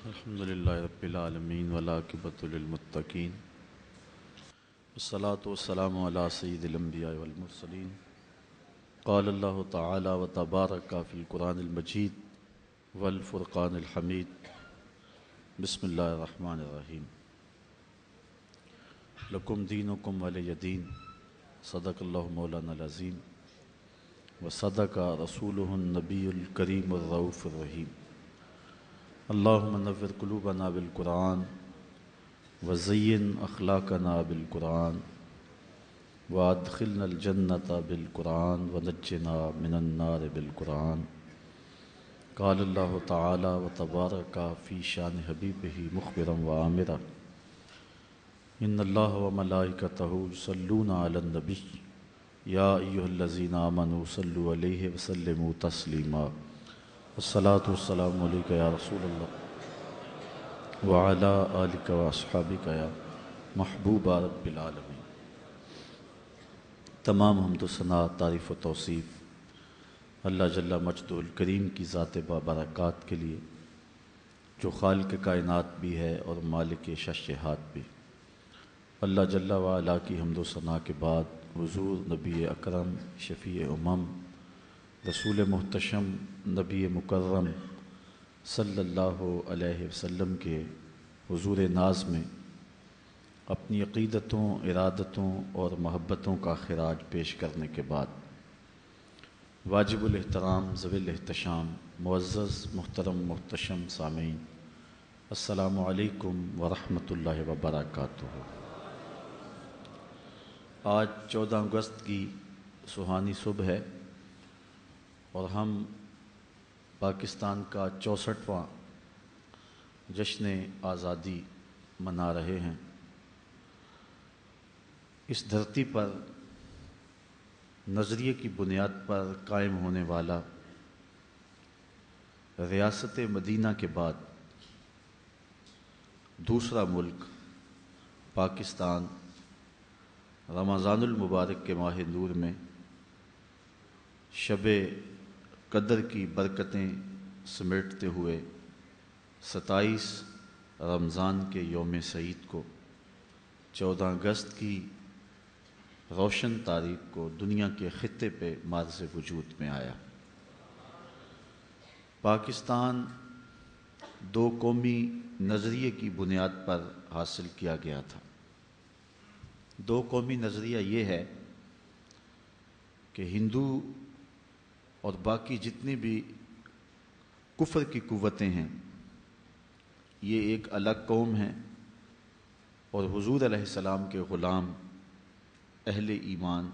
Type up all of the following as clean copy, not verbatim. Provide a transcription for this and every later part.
الحمدللہ رب العالمین والعاقبۃ للمتقین والصلاة والسلام علی سید الانبیاء والمرسلین قال اللہ تعالی وتبارک فی القرآن المجید والفرقان الحمید بسم اللہ الرحمن الرحیم لکم دینکم ولی دین صدق اللہ مولانا العظیم وصدق رسولہ النبی الکریم الرؤوف الرحیم اللہم نور قلوبنا بالقرآن وزین اخلاقنا بالقرآن وادخلنا الجنت بالقرآن ونجنا من النار بالقرآن قال اللہ تعالی وتبارک فی شان حبیبہ مخبرا وآمرا ان اللہ وملائکتہ یصلون علی النبی یا ایہا الذین آمنوا صلوا علیہ وسلموا تسلیما والصلاة والسلام علیکہ یا رسول اللہ وعلا آلکہ واصحابکہ یا محبوب رب العالمین۔ تمام حمد و ثنا، تعریف و توصیف اللہ جل مجدہ الکریم کی ذات بابرکات کے لیے جو خالق کائنات بھی ہے اور مالک ششہات بھی۔ اللہ جل وعلا کی حمد و ثنا کے بعد حضور نبی اکرم شفیع امم رسول محتشم نبی مکرم صلی اللہ علیہ وسلم کے حضور ناز میں اپنی عقیدتوں، ارادتوں اور محبتوں کا خراج پیش کرنے کے بعد واجب الاحترام ذوی الاحتشام معزز محترم محتشم سامعین، السلام علیکم ورحمۃ اللہ وبرکاتہ۔ آج 14 اگست کی سہانی صبح ہے اور ہم پاکستان کا 64واں جشن آزادی منا رہے ہیں۔ اس دھرتی پر نظریے کی بنیاد پر قائم ہونے والا ریاست مدینہ کے بعد دوسرا ملک پاکستان رمضان المبارک کے ماہ نور میں شب قدر کی برکتیں سمیٹتے ہوئے 27 رمضان کے یوم سعید کو 14 اگست کی روشن تاریخ کو دنیا کے خطے پہ معرض وجود میں آیا۔ پاکستان دو قومی نظریے کی بنیاد پر حاصل کیا گیا تھا۔ دو قومی نظریہ یہ ہے کہ ہندو اور باقی جتنی بھی کفر کی قوتیں ہیں یہ ایک الگ قوم ہیں، اور حضور علیہ السلام کے غلام اہل ایمان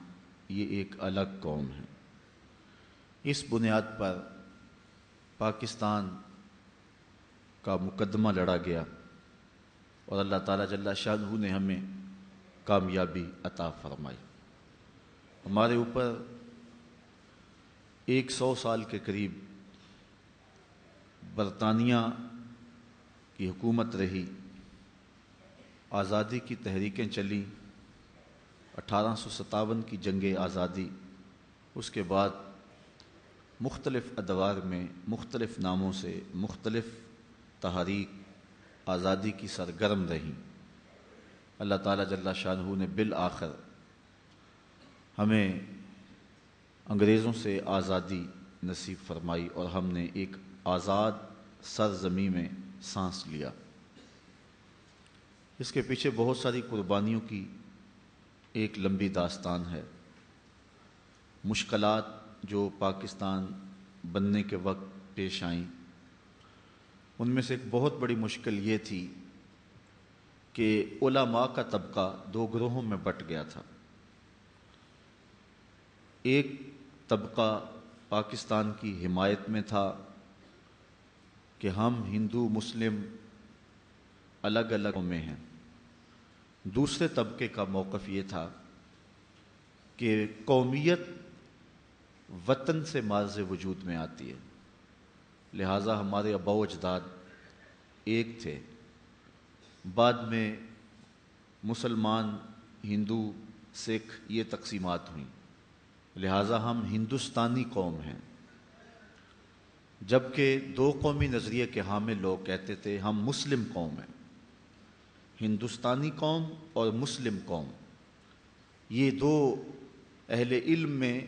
یہ ایک الگ قوم ہے۔ اس بنیاد پر پاکستان کا مقدمہ لڑا گیا اور اللہ تعالیٰ جل شانہ نے ہمیں کامیابی عطا فرمائی۔ ہمارے اوپر 100 سال کے قریب برطانیہ کی حکومت رہی، آزادی کی تحریکیں چلیں، 1857 کی جنگ آزادی، اس کے بعد مختلف ادوار میں مختلف ناموں سے مختلف تحریک آزادی کی سرگرم رہیں۔ اللہ تعالیٰ جل شانہ نے بالآخر ہمیں انگریزوں سے آزادی نصیب فرمائی اور ہم نے ایک آزاد سرزمین میں سانس لیا۔ اس کے پیچھے بہت ساری قربانیوں کی ایک لمبی داستان ہے۔ مشکلات جو پاکستان بننے کے وقت پیش آئیں، ان میں سے ایک بہت بڑی مشکل یہ تھی کہ علماء کا طبقہ دو گروہوں میں بٹ گیا تھا۔ ایک طبقہ پاکستان کی حمایت میں تھا کہ ہم ہندو مسلم الگ الگ میں ہیں، دوسرے طبقے کا موقف یہ تھا کہ قومیت وطن سے معرض وجود میں آتی ہے، لہٰذا ہمارے آباء و اجداد ایک تھے، بعد میں مسلمان ہندو سکھ یہ تقسیمات ہوئیں، لہٰذا ہم ہندوستانی قوم ہیں۔ جبکہ دو قومی نظریے کے حامل لوگ کہتے تھے ہم مسلم قوم ہیں، ہندوستانی قوم اور مسلم قوم، یہ دو اہل علم میں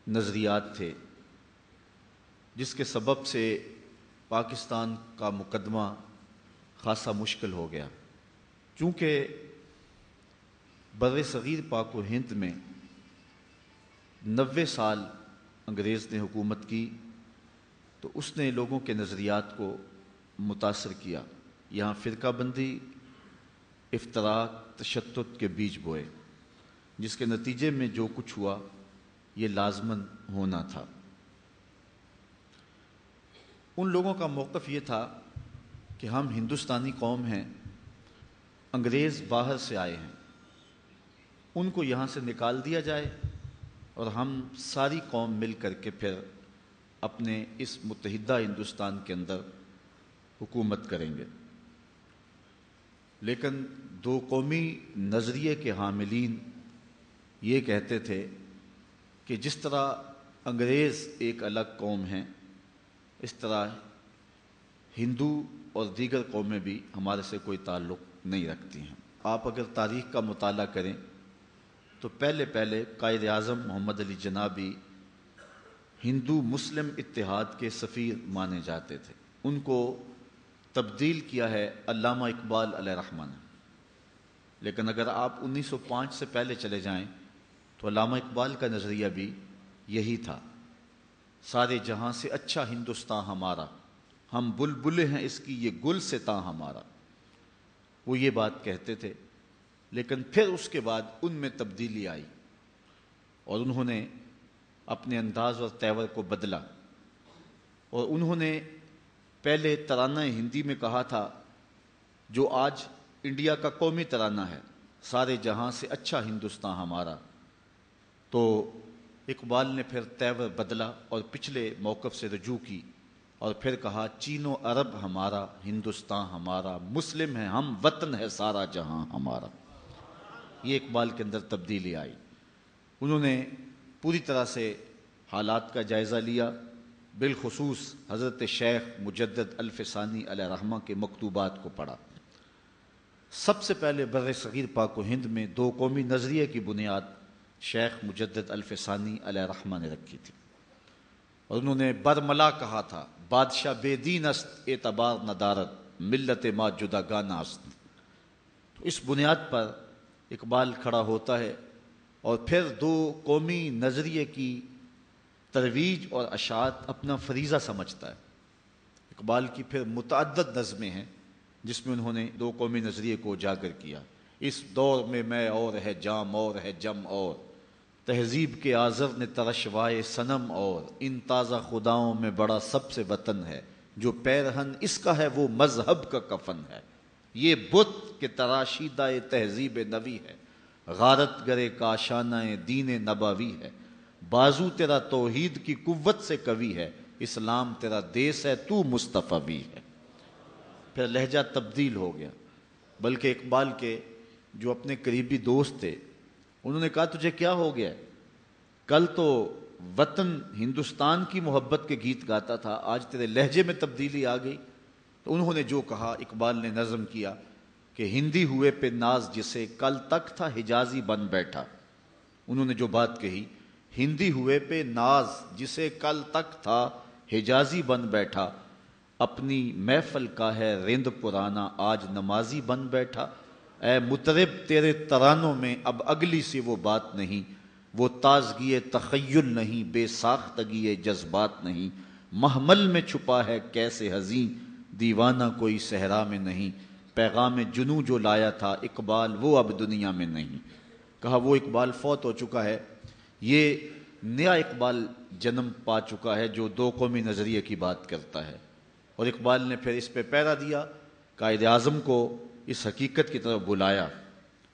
نظریات تھے، جس کے سبب سے پاکستان کا مقدمہ خاصا مشکل ہو گیا، چونکہ بر صغیر پاک و ہند میں 90 سال انگریز نے حکومت کی، تو اس نے لوگوں کے نظریات کو متاثر کیا، یہاں فرقہ بندی، افتراق، تشدد کے بیج بوئے، جس کے نتیجے میں جو کچھ ہوا یہ لازماً ہونا تھا۔ ان لوگوں کا موقف یہ تھا کہ ہم ہندوستانی قوم ہیں، انگریز باہر سے آئے ہیں، ان کو یہاں سے نکال دیا جائے اور ہم ساری قوم مل کر کے پھر اپنے اس متحدہ ہندوستان کے اندر حکومت کریں گے۔ لیکن دو قومی نظریے کے حاملین یہ کہتے تھے کہ جس طرح انگریز ایک الگ قوم ہیں، اس طرح ہندو اور دیگر قومیں بھی ہمارے سے کوئی تعلق نہیں رکھتی ہیں۔ آپ اگر تاریخ کا مطالعہ کریں تو پہلے قائد اعظم محمد علی جناح بھی ہندو مسلم اتحاد کے سفیر مانے جاتے تھے، ان کو تبدیل کیا ہے علامہ اقبال علیہ رحمہ نے۔ لیکن اگر آپ 1905 سے پہلے چلے جائیں تو علامہ اقبال کا نظریہ بھی یہی تھا، سارے جہاں سے اچھا ہندوستان ہمارا، ہم بلبلیں ہیں اس کی یہ گل سے تاں ہمارا، وہ یہ بات کہتے تھے۔ لیکن پھر اس کے بعد ان میں تبدیلی آئی اور انہوں نے اپنے انداز اور تیور کو بدلا، اور انہوں نے پہلے ترانہ ہندی میں کہا تھا جو آج انڈیا کا قومی ترانہ ہے، سارے جہاں سے اچھا ہندوستان ہمارا، تو اقبال نے پھر تیور بدلا اور پچھلے موقف سے رجوع کی اور پھر کہا چین و عرب ہمارا، ہندوستان ہمارا، مسلم ہے ہم، وطن ہے سارا جہاں ہمارا۔ یہ اقبال کے اندر تبدیلی آئی، انہوں نے پوری طرح سے حالات کا جائزہ لیا، بالخصوص حضرت شیخ مجدد الفسانی علیہ رحمہ کے مکتوبات کو پڑھا۔ سب سے پہلے بر صغیر پاک و ہند میں دو قومی نظریے کی بنیاد شیخ مجدد الفسانی علیہ رحمہ نے رکھی تھی، اور انہوں نے برملا کہا تھا بادشاہ بے دین است اعتبار ندارت، ملت ما جداگانہ است۔ تو اس بنیاد پر اقبال کھڑا ہوتا ہے اور پھر دو قومی نظریے کی ترویج اور اشاعت اپنا فریضہ سمجھتا ہے۔ اقبال کی پھر متعدد نظمیں ہیں جس میں انہوں نے دو قومی نظریے کو اجاگر کیا۔ اس دور میں اور ہے جام اور ہے جم اور، تہذیب کے آزر نے ترشوائے صنم اور، ان تازہ خداؤں میں بڑا سب سے وطن ہے، جو پیرہن اس کا ہے وہ مذہب کا کفن ہے، یہ بت کے تراشیدہ تہذیب نوی ہے، غارت گرے کاشانہ دین نبوی ہے، بازو تیرا توحید کی قوت سے قوی ہے، اسلام تیرا دیس ہے تو مصطفی بھی ہے۔ پھر لہجہ تبدیل ہو گیا، بلکہ اقبال کے جو اپنے قریبی دوست تھے انہوں نے کہا تجھے کیا ہو گیا، کل تو وطن ہندوستان کی محبت کے گیت گاتا تھا، آج تیرے لہجے میں تبدیلی آ گئی۔ تو انہوں نے جو کہا، اقبال نے نظم کیا کہ ہندی ہوئے پہ ناز جسے کل تک تھا حجازی بن بیٹھا۔ انہوں نے جو بات کہی، ہندی ہوئے پہ ناز جسے کل تک تھا حجازی بن بیٹھا، اپنی محفل کا ہے رند پرانا آج نمازی بن بیٹھا، اے مطرب تیرے ترانوں میں اب اگلی سی وہ بات نہیں، وہ تازگی تخیل نہیں، بے ساختگی جذبات نہیں، محمل میں چھپا ہے کیسے حزین، دیوانہ کوئی صحرا میں نہیں، پیغام جنوں جو لایا تھا اقبال وہ اب دنیا میں نہیں۔ کہا وہ اقبال فوت ہو چکا ہے، یہ نیا اقبال جنم پا چکا ہے جو دو قومی نظریے کی بات کرتا ہے۔ اور اقبال نے پھر اس پہ پیرا دیا، قائد اعظم کو اس حقیقت کی طرف بلایا،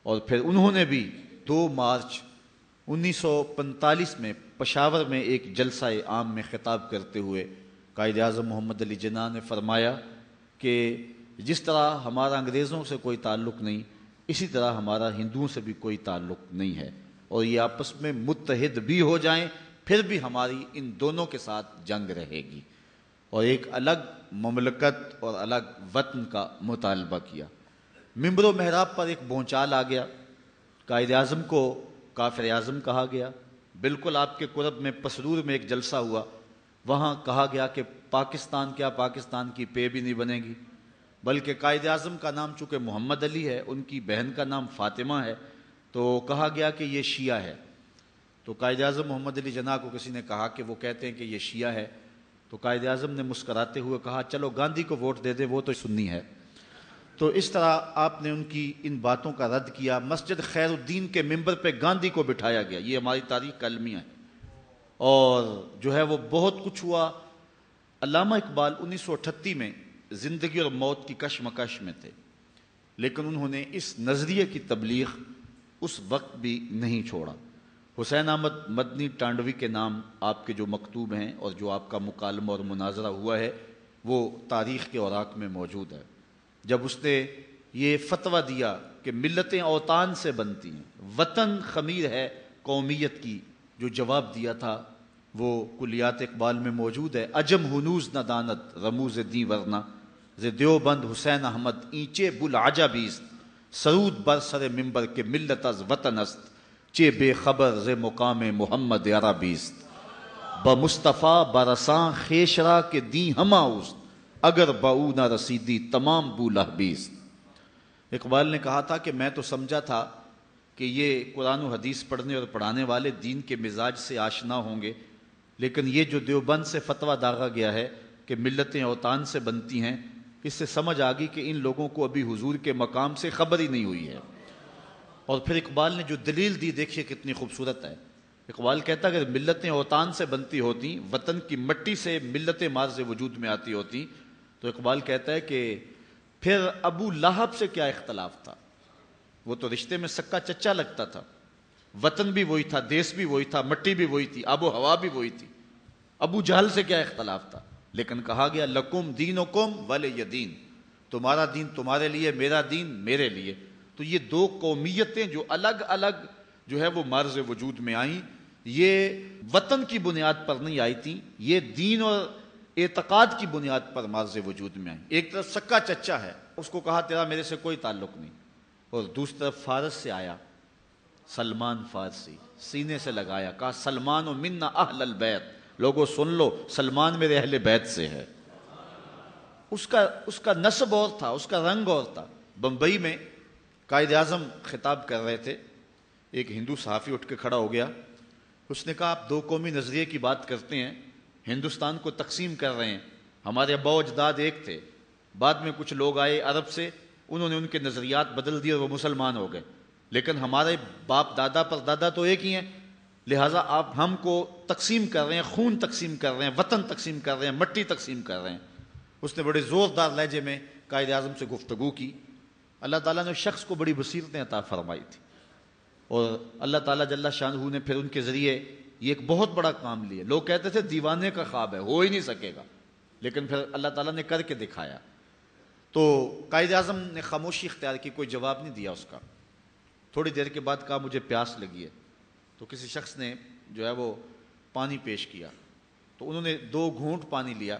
اور پھر انہوں نے بھی 2 مارچ 1945 میں پشاور میں ایک جلسہ عام میں خطاب کرتے ہوئے قائد اعظم محمد علی جناح نے فرمایا کہ جس طرح ہمارا انگریزوں سے کوئی تعلق نہیں، اسی طرح ہمارا ہندوؤں سے بھی کوئی تعلق نہیں ہے، اور یہ آپس میں متحد بھی ہو جائیں پھر بھی ہماری ان دونوں کے ساتھ جنگ رہے گی، اور ایک الگ مملکت اور الگ وطن کا مطالبہ کیا۔ منبر و محراب پر ایک بھونچال آ گیا، قائد اعظم کو کافر اعظم کہا گیا۔ بالکل آپ کے قرب میں پسرور میں ایک جلسہ ہوا، وہاں کہا گیا کہ پاکستان کیا پاکستان کی پے بھی نہیں بنے گی، بلکہ قائد اعظم کا نام چونکہ محمد علی ہے، ان کی بہن کا نام فاطمہ ہے، تو کہا گیا کہ یہ شیعہ ہے۔ تو قائد اعظم محمد علی جناح کو کسی نے کہا کہ وہ کہتے ہیں کہ یہ شیعہ ہے، تو قائد اعظم نے مسکراتے ہوئے کہا چلو گاندھی کو ووٹ دے دے، وہ تو سنی ہے۔ تو اس طرح آپ نے ان کی ان باتوں کا رد کیا۔ مسجد خیر الدین کے ممبر پہ گاندھی کو بٹھایا گیا، یہ ہماری تاریخ کا المیہ ہے، اور جو ہے وہ بہت کچھ ہوا۔ علامہ اقبال 1938 میں زندگی اور موت کی کشمکش میں تھے، لیکن انہوں نے اس نظریے کی تبلیغ اس وقت بھی نہیں چھوڑا۔ حسین احمد مدنی ٹانڈوی کے نام آپ کے جو مکتوب ہیں اور جو آپ کا مکالمہ اور مناظرہ ہوا ہے وہ تاریخ کے اوراق میں موجود ہے۔ جب اس نے یہ فتویٰ دیا کہ ملتیں اوطان سے بنتی ہیں، وطن خمیر ہے قومیت کی، جو جواب دیا تھا وہ کلیات اقبال میں موجود ہے۔ عجم ہنوز نہ دانت رموز دی ورنہ، ز دیوبند حسین احمد اینچے بلعجا بیست، سرود بر سر ممبر کے ملت از وطن است، چے بے خبر ز مقام محمد یارا بیست، بمصطفیٰ برساں خیشرا کے دیں ہما اوست، اگر باؤ نہ رسیدی تمام بولہ بیست۔ اقبال نے کہا تھا کہ میں تو سمجھا تھا کہ یہ قرآن و حدیث پڑھنے اور پڑھانے والے دین کے مزاج سے آشنا ہوں گے، لیکن یہ جو دیوبند سے فتویٰ داغا گیا ہے کہ ملتیں اوطان سے بنتی ہیں، اس سے سمجھ آ گئی کہ ان لوگوں کو ابھی حضور کے مقام سے خبر ہی نہیں ہوئی ہے۔ اور پھر اقبال نے جو دلیل دی دیکھیے کتنی خوبصورت ہے۔ اقبال کہتا ہے کہ ملتیں اوطان سے بنتی ہوتی، وطن کی مٹی سے ملتیں مارز وجود میں آتی ہوتی، تو اقبال کہتا ہے کہ پھر ابو لہب سے کیا اختلاف تھا، وہ تو رشتے میں سکا چچا لگتا تھا، وطن بھی وہی تھا، دیس بھی وہی تھا، مٹی بھی وہی تھی، آب و ہوا بھی وہی تھی، ابو جہل سے کیا اختلاف تھا۔ لیکن کہا گیا لکم دینکم ولی دین، تمہارا دین تمہارے لیے، میرا دین میرے لیے۔ تو یہ دو قومیتیں جو الگ الگ جو ہے وہ مرز وجود میں آئیں، یہ وطن کی بنیاد پر نہیں آئی تھیں، یہ دین اور اعتقاد کی بنیاد پر مرز وجود میں آئیں۔ ایک طرف سکا چچا ہے، اس کو کہا تیرا میرے سے کوئی تعلق نہیں، اور دوسری طرف فارس سے آیا سلمان فارسی، سینے سے لگایا، کہا سلمان و منا اہل البیت، لوگوں سن لو سلمان میرے اہل بیت سے ہے۔ اس کا نسب اور تھا، اس کا رنگ اور تھا۔ بمبئی میں قائد اعظم خطاب کر رہے تھے، ایک ہندو صحافی اٹھ کے کھڑا ہو گیا، اس نے کہا آپ دو قومی نظریے کی بات کرتے ہیں، ہندوستان کو تقسیم کر رہے ہیں، ہمارے ابا و اجداد ایک تھے، بعد میں کچھ لوگ آئے عرب سے، انہوں نے ان کے نظریات بدل دیے اور وہ مسلمان ہو گئے، لیکن ہمارے باپ دادا پر دادا تو ایک ہی ہیں، لہٰذا آپ ہم کو تقسیم کر رہے ہیں، خون تقسیم کر رہے ہیں، وطن تقسیم کر رہے ہیں، مٹی تقسیم کر رہے ہیں۔ اس نے بڑے زوردار لہجے میں قائد اعظم سے گفتگو کی۔ اللہ تعالیٰ نے شخص کو بڑی بصیرتیں عطا فرمائی تھی، اور اللہ تعالیٰ جل شانہ نے پھر ان کے ذریعے یہ ایک بہت بڑا کام لیا۔ لوگ کہتے تھے دیوانے کا خواب ہے، ہو ہی نہیں سکے گا، لیکن پھر اللہ تعالیٰ نے کر کے دکھایا۔ تو قائد اعظم نے خاموشی اختیار کی، کوئی جواب نہیں دیا اس کا۔ تھوڑی دیر کے بعد کہا مجھے پیاس لگی ہے، تو کسی شخص نے جو ہے وہ پانی پیش کیا، تو انہوں نے 2 گھونٹ پانی لیا،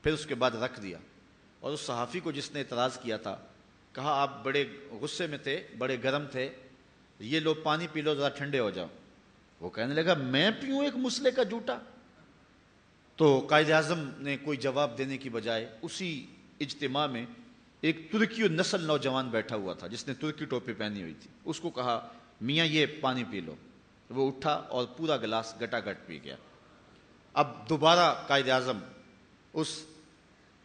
پھر اس کے بعد رکھ دیا، اور اس صحافی کو جس نے اعتراض کیا تھا کہا آپ بڑے غصے میں تھے، بڑے گرم تھے، یہ لو پانی پی لو ذرا ٹھنڈے ہو جاؤ۔ وہ کہنے لگا میں پیوں ایک مسلے کا جوٹا؟ تو قائد اعظم نے کوئی جواب دینے کی بجائے اسی اجتماع میں ایک ترکی نسل نوجوان بیٹھا ہوا تھا جس نے ترکی ٹوپی پہنی ہوئی تھی، اس کو کہا میاں یہ پانی پی لو۔ وہ اٹھا اور پورا گلاس گٹا گٹ پی گیا۔ اب دوبارہ قائد اعظم اس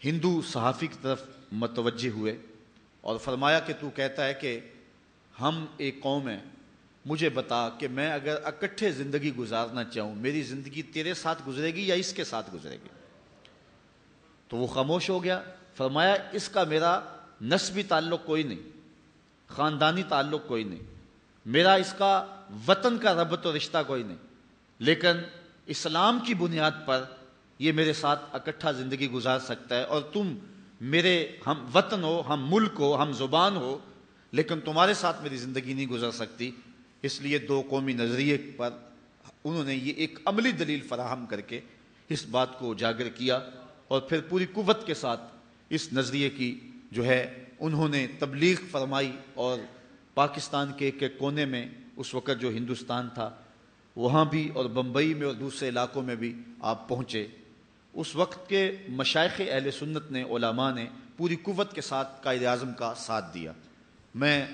ہندو صحافی کی طرف متوجہ ہوئے اور فرمایا کہ تو کہتا ہے کہ ہم ایک قوم ہیں، مجھے بتا کہ میں اگر اکٹھے زندگی گزارنا چاہوں، میری زندگی تیرے ساتھ گزرے گی یا اس کے ساتھ گزرے گی؟ تو وہ خاموش ہو گیا۔ فرمایا اس کا میرا نسبی تعلق کوئی نہیں، خاندانی تعلق کوئی نہیں، میرا اس کا وطن کا ربط و رشتہ کوئی نہیں، لیکن اسلام کی بنیاد پر یہ میرے ساتھ اکٹھا زندگی گزار سکتا ہے، اور تم میرے ہم وطن ہو، ہم ملک ہو، ہم زبان ہو، لیکن تمہارے ساتھ میری زندگی نہیں گزر سکتی۔ اس لیے 2 قومی نظریے پر انہوں نے یہ ایک عملی دلیل فراہم کر کے اس بات کو اجاگر کیا اور پھر پوری قوت کے ساتھ اس نظریے کی جو ہے انہوں نے تبلیغ فرمائی، اور پاکستان کے ایک کونے میں اس وقت جو ہندوستان تھا وہاں بھی، اور بمبئی میں اور دوسرے علاقوں میں بھی آپ پہنچے۔ اس وقت کے مشائخ اہل سنت نے، علماء نے پوری قوت کے ساتھ قائد اعظم کا ساتھ دیا۔ میں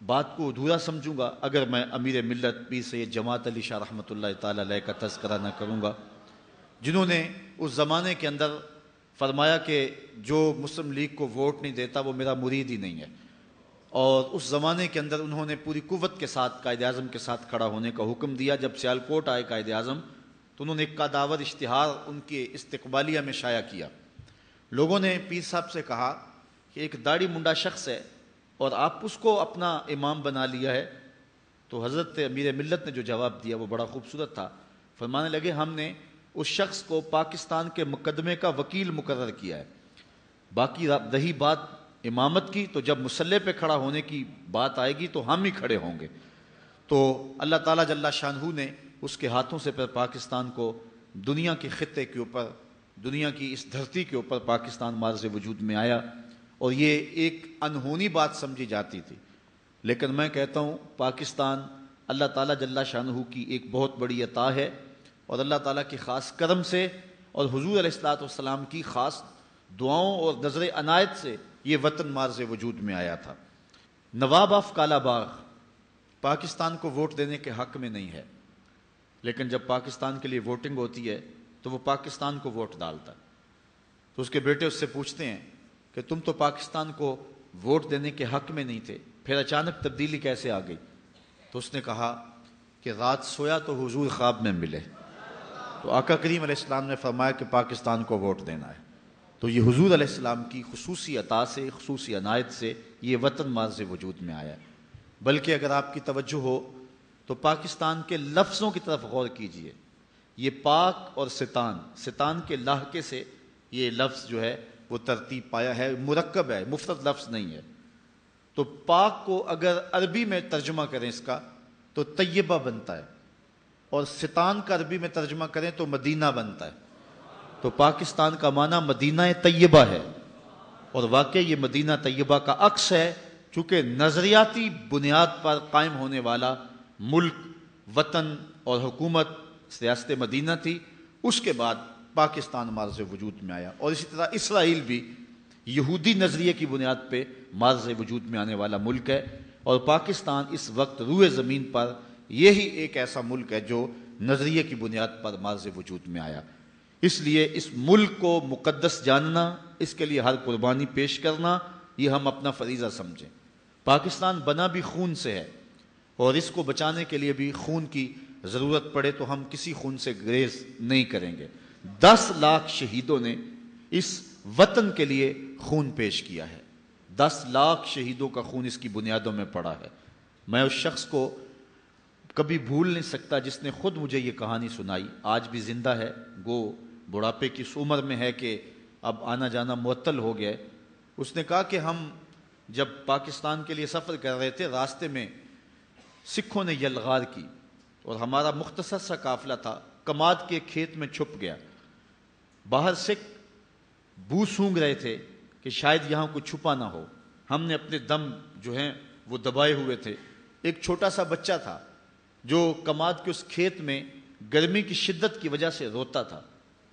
بات کو ادھورا سمجھوں گا اگر میں امیر ملت پیر سید جماعت علی شاہ رحمۃ اللہ تعالی علیہ کا تذکرہ نہ کروں گا، جنہوں نے اس زمانے کے اندر فرمایا کہ جو مسلم لیگ کو ووٹ نہیں دیتا وہ میرا مرید ہی نہیں ہے، اور اس زمانے کے اندر انہوں نے پوری قوت کے ساتھ قائد اعظم کے ساتھ کھڑا ہونے کا حکم دیا۔ جب سیالکوٹ آئے قائد اعظم تو انہوں نے ایک قداور اشتہار ان کے استقبالیہ میں شائع کیا۔ لوگوں نے پیر صاحب سے کہا کہ ایک داڑھی منڈا شخص ہے اور آپ اس کو اپنا امام بنا لیا ہے۔ تو حضرت امیر ملت نے جو جواب دیا وہ بڑا خوبصورت تھا۔ فرمانے لگے ہم نے اس شخص کو پاکستان کے مقدمے کا وکیل مقرر کیا ہے، باقی رہی بات امامت کی تو جب مسلح پہ کھڑا ہونے کی بات آئے گی تو ہم ہی کھڑے ہوں گے۔ تو اللہ تعالیٰ جل شانہ نے اس کے ہاتھوں سے پھر پاکستان کو دنیا کے خطے کے اوپر، دنیا کی اس دھرتی کے اوپر پاکستان مارز وجود میں آیا، اور یہ ایک انہونی بات سمجھی جاتی تھی، لیکن میں کہتا ہوں پاکستان اللہ تعالیٰ جل شانہ کی ایک بہت بڑی عطا ہے، اور اللہ تعالیٰ کے خاص کرم سے اور حضور علیہ الصلوۃ والسلام کی خاص دعاؤں اور نظر عنایت سے یہ وطن مارز وجود میں آیا تھا۔ نواب آف کالا باغ پاکستان کو ووٹ دینے کے حق میں نہیں ہے، لیکن جب پاکستان کے لیے ووٹنگ ہوتی ہے تو وہ پاکستان کو ووٹ ڈالتا ہے۔ تو اس کے بیٹے اس سے پوچھتے ہیں کہ تم تو پاکستان کو ووٹ دینے کے حق میں نہیں تھے، پھر اچانک تبدیلی کیسے آ گئی؟ تو اس نے کہا کہ رات سویا تو حضور خواب میں ملے، تو آقا کریم علیہ السلام نے فرمایا کہ پاکستان کو ووٹ دینا ہے۔ تو یہ حضور علیہ السلام کی خصوصی عطا سے، خصوصی عنایت سے یہ وطن مارز وجود میں آیا ہے۔ بلکہ اگر آپ کی توجہ ہو تو پاکستان کے لفظوں کی طرف غور کیجئے۔ یہ پاک اور ستان، ستان کے لاحقے سے یہ لفظ جو ہے وہ ترتیب پایا ہے، مرکب ہے، مفرد لفظ نہیں ہے۔ تو پاک کو اگر عربی میں ترجمہ کریں اس کا تو طیبہ بنتا ہے، اور ستان کا عربی میں ترجمہ کریں تو مدینہ بنتا ہے۔ تو پاکستان کا معنی مدینہ طیبہ ہے، اور واقعی یہ مدینہ طیبہ کا عکس ہے، چونکہ نظریاتی بنیاد پر قائم ہونے والا ملک، وطن اور حکومت ریاست مدینہ تھی، اس کے بعد پاکستان مارز وجود میں آیا۔ اور اسی طرح اسرائیل بھی یہودی نظریے کی بنیاد پہ مارز وجود میں آنے والا ملک ہے، اور پاکستان اس وقت روئے زمین پر یہی ایک ایسا ملک ہے جو نظریے کی بنیاد پر مارز وجود میں آیا۔ اس لیے اس ملک کو مقدس جاننا، اس کے لیے ہر قربانی پیش کرنا، یہ ہم اپنا فریضہ سمجھیں۔ پاکستان بنا بھی خون سے ہے، اور اس کو بچانے کے لیے بھی خون کی ضرورت پڑے تو ہم کسی خون سے گریز نہیں کریں گے۔ 10 لاکھ شہیدوں نے اس وطن کے لیے خون پیش کیا ہے، 10 لاکھ شہیدوں کا خون اس کی بنیادوں میں پڑا ہے۔ میں اس شخص کو کبھی بھول نہیں سکتا جس نے خود مجھے یہ کہانی سنائی، آج بھی زندہ ہے، گو بڑھاپے کی اس عمر میں ہے کہ اب آنا جانا معطل ہو گیا ہے۔ اس نے کہا کہ ہم جب پاکستان کے لیے سفر کر رہے تھے، راستے میں سکھوں نے یلغار کی، اور ہمارا مختصر سا قافلہ تھا، کماد کے کھیت میں چھپ گیا۔ باہر سکھ بو سونگ رہے تھے کہ شاید یہاں کوئی چھپا نہ ہو۔ ہم نے اپنے دم جو ہیں وہ دبائے ہوئے تھے۔ ایک چھوٹا سا بچہ تھا جو کماد کے اس کھیت میں گرمی کی شدت کی وجہ سے روتا تھا،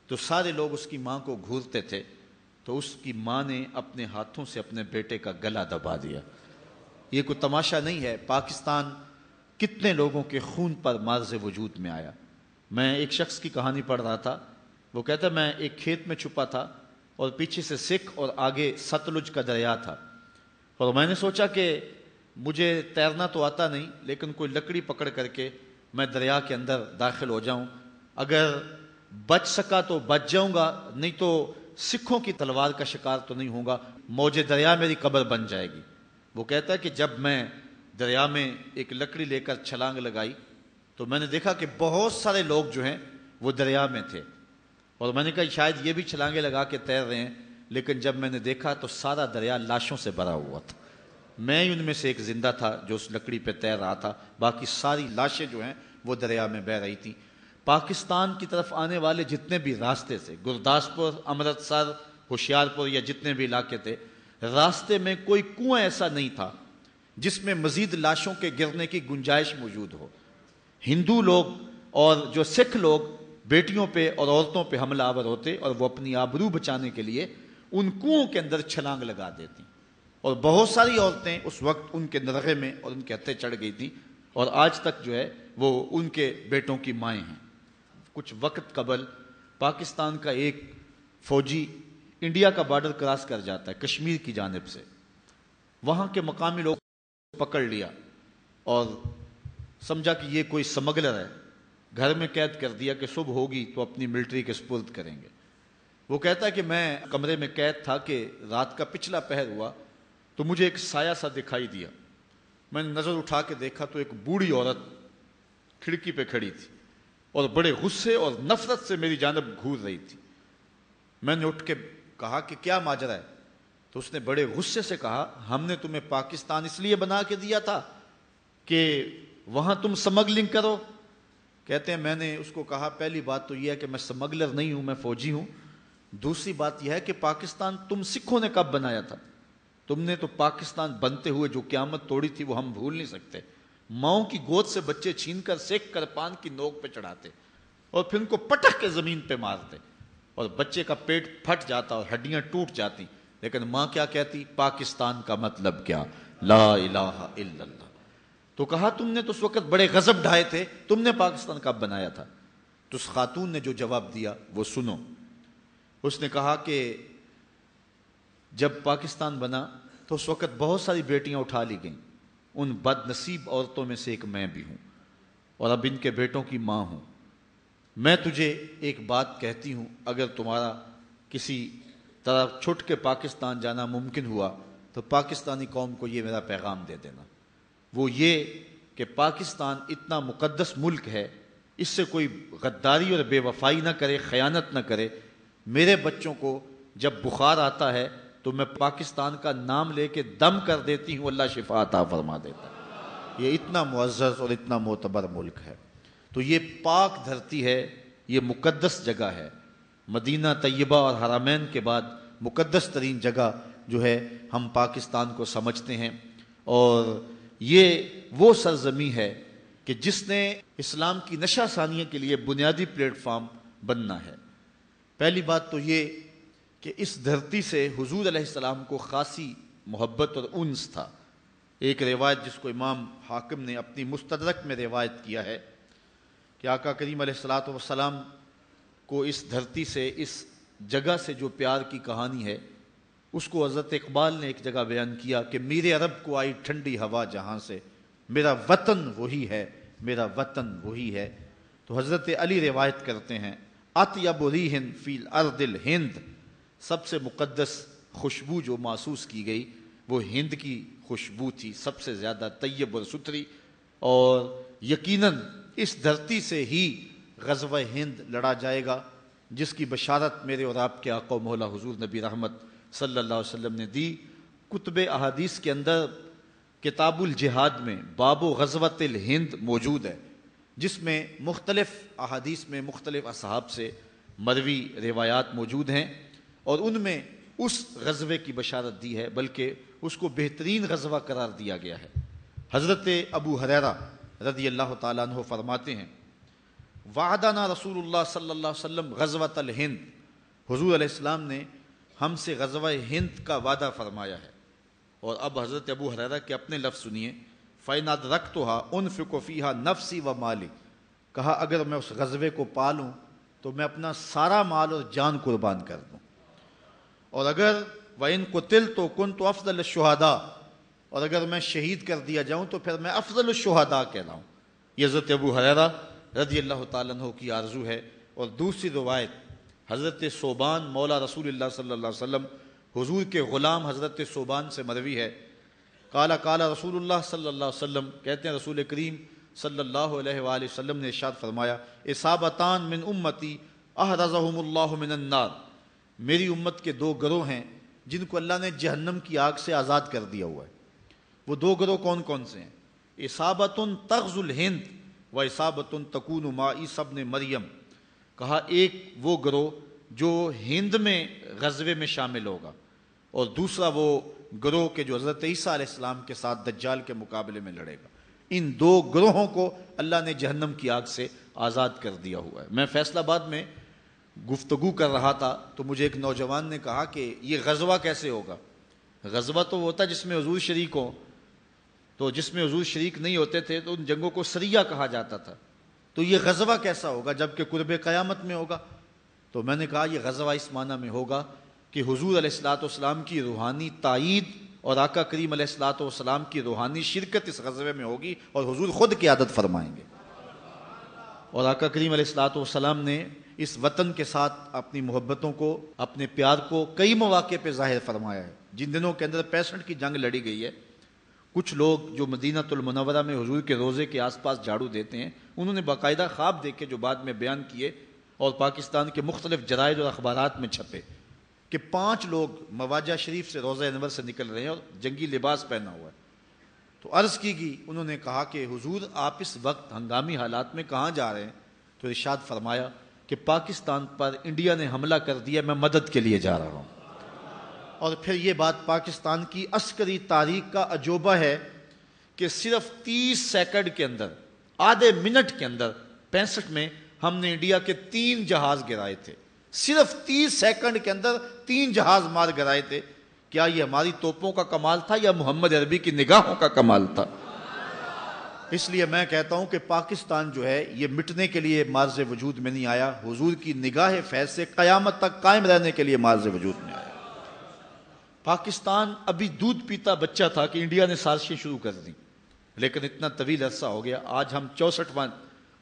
تو سارے لوگ اس کی ماں کو گھورتے تھے، تو اس کی ماں نے اپنے ہاتھوں سے اپنے بیٹے کا گلا دبا دیا۔ یہ کوئی تماشا نہیں ہے، پاکستان کتنے لوگوں کے خون پر مارز وجود میں آیا۔ میں ایک شخص کی کہانی پڑھ رہا تھا، وہ کہتا میں ایک کھیت میں چھپا تھا اور پیچھے سے سکھ اور آگے ستلج کا دریا تھا، اور میں نے سوچا کہ مجھے تیرنا تو آتا نہیں، لیکن کوئی لکڑی پکڑ کر کے میں دریا کے اندر داخل ہو جاؤں، اگر بچ سکا تو بچ جاؤں گا، نہیں تو سکھوں کی تلوار کا شکار تو نہیں ہوں گا، موج دریا میری قبر بن جائے گی۔ وہ کہتا ہے کہ جب میں دریا میں ایک لکڑی لے کر چھلانگ لگائی تو میں نے دیکھا کہ بہت سارے لوگ جو ہیں وہ دریا میں تھے، اور میں نے کہا شاید یہ بھی چھلانگیں لگا کے تیر رہے ہیں، لیکن جب میں نے دیکھا تو سارا دریا لاشوں سے بھرا ہوا تھا۔ میں ہی ان میں سے ایک زندہ تھا جو اس لکڑی پہ تیر رہا تھا، باقی ساری لاشیں جو ہیں وہ دریا میں بہہ رہی تھیں۔ پاکستان کی طرف آنے والے جتنے بھی راستے تھے، گرداسپور، امرتسر، ہوشیارپور یا جتنے بھی علاقے تھے، راستے میں کوئی کنواں ایسا نہیں تھا جس میں مزید لاشوں کے گرنے کی گنجائش موجود ہو۔ ہندو لوگ اور جو سکھ لوگ بیٹیوں پہ اور عورتوں پہ حملہ آور ہوتے اور وہ اپنی آبرو بچانے کے لیے ان کنوؤں کے اندر چھلانگ لگا دیتی، اور بہت ساری عورتیں اس وقت ان کے نرغے میں اور ان کے ہتھے چڑھ گئی تھیں، اور آج تک جو ہے وہ ان کے بیٹوں کی مائیں ہیں۔ کچھ وقت قبل پاکستان کا ایک فوجی انڈیا کا بارڈر کراس کر جاتا ہے کشمیر کی جانب سے، وہاں کے مقامی لوگ پکڑ لیا اور سمجھا کہ یہ کوئی سمگلر ہے، گھر میں قید کر دیا کہ صبح ہوگی تو اپنی ملٹری کے سپرد کریں گے۔ وہ کہتا ہے کہ میں کمرے میں قید تھا کہ رات کا پچھلا پہر ہوا تو مجھے ایک سایہ سا دکھائی دیا، میں نے نظر اٹھا کے دیکھا تو ایک بوڑھی عورت کھڑکی پہ کھڑی تھی اور بڑے غصے اور نفرت سے میری جانب گھور رہی تھی۔ میں نے اٹھ کے کہا کہ کیا ماجرا ہے؟ تو اس نے بڑے غصے سے کہا، ہم نے تمہیں پاکستان اس لیے بنا کے دیا تھا کہ وہاں تم سمگلنگ کرو۔ کہتے ہیں میں نے اس کو کہا پہلی بات تو یہ ہے کہ میں سمگلر نہیں ہوں، میں فوجی ہوں۔ دوسری بات یہ ہے کہ پاکستان تم سکھوں نے کب بنایا تھا؟ تم نے تو پاکستان بنتے ہوئے جو قیامت توڑی تھی وہ ہم بھول نہیں سکتے۔ ماؤں کی گود سے بچے چھین کر سیک کر پان کی نوک پہ چڑھاتے اور پھر ان کو پٹک کے زمین پہ مارتے اور بچے کا پیٹ پھٹ جاتا اور ہڈیاں ٹوٹ جاتی، لیکن ماں کیا کہتی؟ پاکستان کا مطلب کیا؟ لا الہ الا اللہ۔ تو کہا تم نے تو اس وقت بڑے غضب ڈھائے تھے، تم نے پاکستان کب بنایا تھا؟ تو اس خاتون نے جو جواب دیا وہ سنو۔ اس نے کہا کہ جب پاکستان بنا تو اس وقت بہت ساری بیٹیاں اٹھا لی گئیں، ان بد نصیب عورتوں میں سے ایک میں بھی ہوں، اور اب ان کے بیٹوں کی ماں ہوں۔ میں تجھے ایک بات کہتی ہوں، اگر تمہارا کسی طرح چھٹ کے پاکستان جانا ممکن ہوا تو پاکستانی قوم کو یہ میرا پیغام دے دینا، وہ یہ کہ پاکستان اتنا مقدس ملک ہے، اس سے کوئی غداری اور بے وفائی نہ کرے، خیانت نہ کرے۔ میرے بچوں کو جب بخار آتا ہے تو میں پاکستان کا نام لے کے دم کر دیتی ہوں، اللہ شفا عطا فرما دیتا ہے۔ یہ اتنا معزز اور اتنا معتبر ملک ہے، تو یہ پاک دھرتی ہے، یہ مقدس جگہ ہے۔ مدینہ طیبہ اور حرمین کے بعد مقدس ترین جگہ جو ہے ہم پاکستان کو سمجھتے ہیں، اور یہ وہ سرزمین ہے کہ جس نے اسلام کی نشہ ثانیہ کے لیے بنیادی پلیٹ فارم بننا ہے۔ پہلی بات تو یہ کہ اس دھرتی سے حضور علیہ السلام کو خاصی محبت اور انس تھا۔ ایک روایت جس کو امام حاکم نے اپنی مستدرک میں روایت کیا ہے کہ آقا کریم علیہ الصلوۃ والسلام کو اس دھرتی سے، اس جگہ سے جو پیار کی کہانی ہے، اس کو حضرت اقبال نے ایک جگہ بیان کیا کہ میرے عرب کو آئی ٹھنڈی ہوا جہاں سے، میرا وطن وہی ہے، میرا وطن وہی ہے۔ تو حضرت علی روایت کرتے ہیں اطیب ریح فی الارض الہند، سب سے مقدس خوشبو جو محسوس کی گئی وہ ہند کی خوشبو تھی، سب سے زیادہ طیب اور ستھری، اور یقیناً اس دھرتی سے ہی غزوہ ہند لڑا جائے گا، جس کی بشارت میرے اور آپ کے آقا و مولا حضور نبی رحمت صلی اللہ علیہ وسلم نے دی۔ کتب احادیث کے اندر کتاب الجہاد میں باب غزوۃ الہند موجود ہے، جس میں مختلف احادیث میں مختلف اصحاب سے مروی روایات موجود ہیں، اور ان میں اس غزوے کی بشارت دی ہے، بلکہ اس کو بہترین غزوہ قرار دیا گیا ہے۔ حضرت ابو ہریرہ رضی اللہ تعالیٰ عنہ فرماتے ہیں وعدنا رسول اللہ صلی اللہ علیہ وسلم غزوۃ الہند، حضور علیہ السلام نے ہم سے غزوہ ہند کا وعدہ فرمایا ہے۔ اور اب حضرت ابو ہریرہ کے اپنے لفظ سنیے، فَإِنْ أَدْرَكْتُهَا أُنْفِقُ فِيهَا نَفْسِي وَمَالِي، کہا اگر میں اس غزوے کو پالوں تو میں اپنا سارا مال اور جان قربان کر دوں، اور اگر وَإِنْ قُتِلْتُ كُنْتُ أَفْضَلَ الشُّهَدَاء، اور اگر میں شہید کر دیا جاؤں تو پھر میں افضل الشہداء کہلاؤں۔ یہ حضرت ابو ہریرہ رضی اللہ تعالیٰ عنہ کی آرزو ہے۔ اور دوسری روایت حضرت صوبان مولا رسول اللہ صلی اللہ علیہ وسلم، حضور کے غلام حضرت صوبان سے مروی ہے، قال قال رسول اللہ صلی اللہ علیہ وسلم، کہتے ہیں رسول کریم صلی اللہ علیہ وآلہ وسلم نے ارشاد فرمایا اصابتان من امتی احرزہم اللہ من النار، میری امت کے دو گروہ ہیں جن کو اللہ نے جہنم کی آگ سے آزاد کر دیا ہوا ہے۔ وہ دو گروہ کون کون سے ہیں؟ اصابت تغزو الہند وَإِصَابَةٌ تَكُونُ مَعَ عِیسیٰ ابْنِ مریم، کہا ایک وہ گروہ جو ہند میں غزوے میں شامل ہوگا، اور دوسرا وہ گروہ کے جو حضرت عیسیٰ علیہ السلام کے ساتھ دجال کے مقابلے میں لڑے گا۔ ان دو گروہوں کو اللہ نے جہنم کی آگ سے آزاد کر دیا ہوا ہے۔ میں فیصل آباد میں گفتگو کر رہا تھا تو مجھے ایک نوجوان نے کہا کہ یہ غزوہ کیسے ہوگا؟ غزوہ تو ہوتا جس میں حضور شریک ہوں، تو جس میں حضور شریک نہیں ہوتے تھے تو ان جنگوں کو سریہ کہا جاتا تھا، تو یہ غزوہ کیسا ہوگا جبکہ قرب قیامت میں ہوگا؟ تو میں نے کہا یہ غزوہ اس معنی میں ہوگا کہ حضور علیہ الصلوۃ والسلام کی روحانی تائید اور آقا کریم علیہ الصلوۃ والسلام کی روحانی شرکت اس غزوے میں ہوگی، اور حضور خود قیادت فرمائیں گے۔ اور آقا کریم علیہ الصلوۃ والسلام نے اس وطن کے ساتھ اپنی محبتوں کو، اپنے پیار کو کئی مواقع پہ ظاہر فرمایا ہے۔ جن دنوں کے اندر 65 کی جنگ لڑی گئی ہے، کچھ لوگ جو مدینہ المنورہ میں حضور کے روضے کے آس پاس جھاڑو دیتے ہیں، انہوں نے باقاعدہ خواب دیکھے جو بعد میں بیان کیے اور پاکستان کے مختلف جرائد اور اخبارات میں چھپے کہ 5 لوگ مواجہ شریف سے روضہ انور سے نکل رہے ہیں اور جنگی لباس پہنا ہوا ہے۔ تو عرض کی گئی، انہوں نے کہا کہ حضور آپ اس وقت ہنگامی حالات میں کہاں جا رہے ہیں؟ تو ارشاد فرمایا کہ پاکستان پر انڈیا نے حملہ کر دیا، میں مدد کے لیے جا رہا ہوں۔ اور پھر یہ بات پاکستان کی عسکری تاریخ کا عجوبہ ہے کہ صرف 30 سیکنڈ کے اندر، آدھے منٹ کے اندر 65 میں ہم نے انڈیا کے 3 جہاز گرائے تھے۔ صرف 30 سیکنڈ کے اندر 3 جہاز مار گرائے تھے۔ کیا یہ ہماری توپوں کا کمال تھا یا محمد عربی کی نگاہوں کا کمال تھا؟ اس لیے میں کہتا ہوں کہ پاکستان جو ہے یہ مٹنے کے لیے معرض وجود میں نہیں آیا، حضور کی نگاہ فیض سے قیامت تک قائم رہنے کے لیے معرض وجود میں آیا۔ پاکستان ابھی دودھ پیتا بچہ تھا کہ انڈیا نے سازشیں شروع کر دیں، لیکن اتنا طویل عرصہ ہو گیا، آج ہم 64واں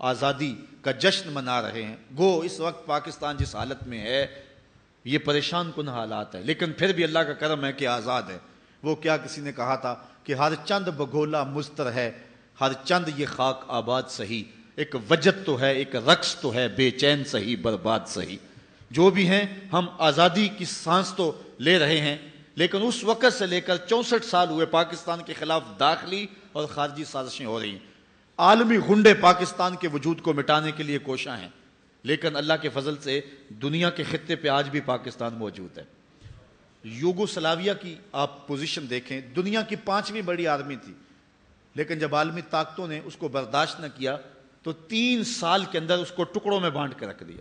آزادی کا جشن منا رہے ہیں۔ گو اس وقت پاکستان جس حالت میں ہے یہ پریشان کن حالات ہے، لیکن پھر بھی اللہ کا کرم ہے کہ آزاد ہے۔ وہ کیا کسی نے کہا تھا کہ ہر چند بگولا مضطر ہے، ہر چند یہ خاک آباد سہی، ایک وجد تو ہے ایک رقص تو ہے، بے چین سہی برباد سہی۔ جو بھی ہیں ہم آزادی کی سانس تو لے رہے ہیں، لیکن اس وقت سے لے کر 64 سال ہوئے پاکستان کے خلاف داخلی اور خارجی سازشیں ہو رہی ہیں۔ عالمی غنڈے پاکستان کے وجود کو مٹانے کے لیے کوشاں ہیں، لیکن اللہ کے فضل سے دنیا کے خطے پہ آج بھی پاکستان موجود ہے۔ یوگوسلاویہ کی آپ پوزیشن دیکھیں، دنیا کی 5ویں بڑی آرمی تھی، لیکن جب عالمی طاقتوں نے اس کو برداشت نہ کیا تو 3 سال کے اندر اس کو ٹکڑوں میں بانٹ کے رکھ دیا۔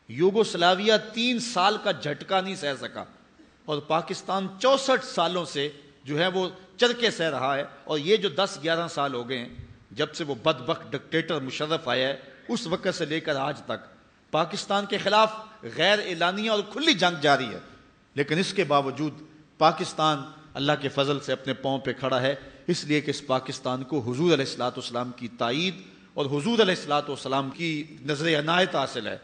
یوگوسلاویہ 3 سال کا جھٹکا نہیں سہ سکا، اور پاکستان 64 سالوں سے جو ہے وہ چرکے سہ رہا ہے۔ اور یہ جو 10-11 سال ہو گئے ہیں جب سے وہ بدبخت ڈکٹیٹر مشرف آیا ہے، اس وقت سے لے کر آج تک پاکستان کے خلاف غیر اعلانیہ اور کھلی جنگ جاری ہے، لیکن اس کے باوجود پاکستان اللہ کے فضل سے اپنے پاؤں پہ کھڑا ہے، اس لیے کہ اس پاکستان کو حضور علیہ الصلوۃ والسلام کی تائید اور حضور علیہ الصلوۃ والسلام کی نظر عنایت حاصل ہے،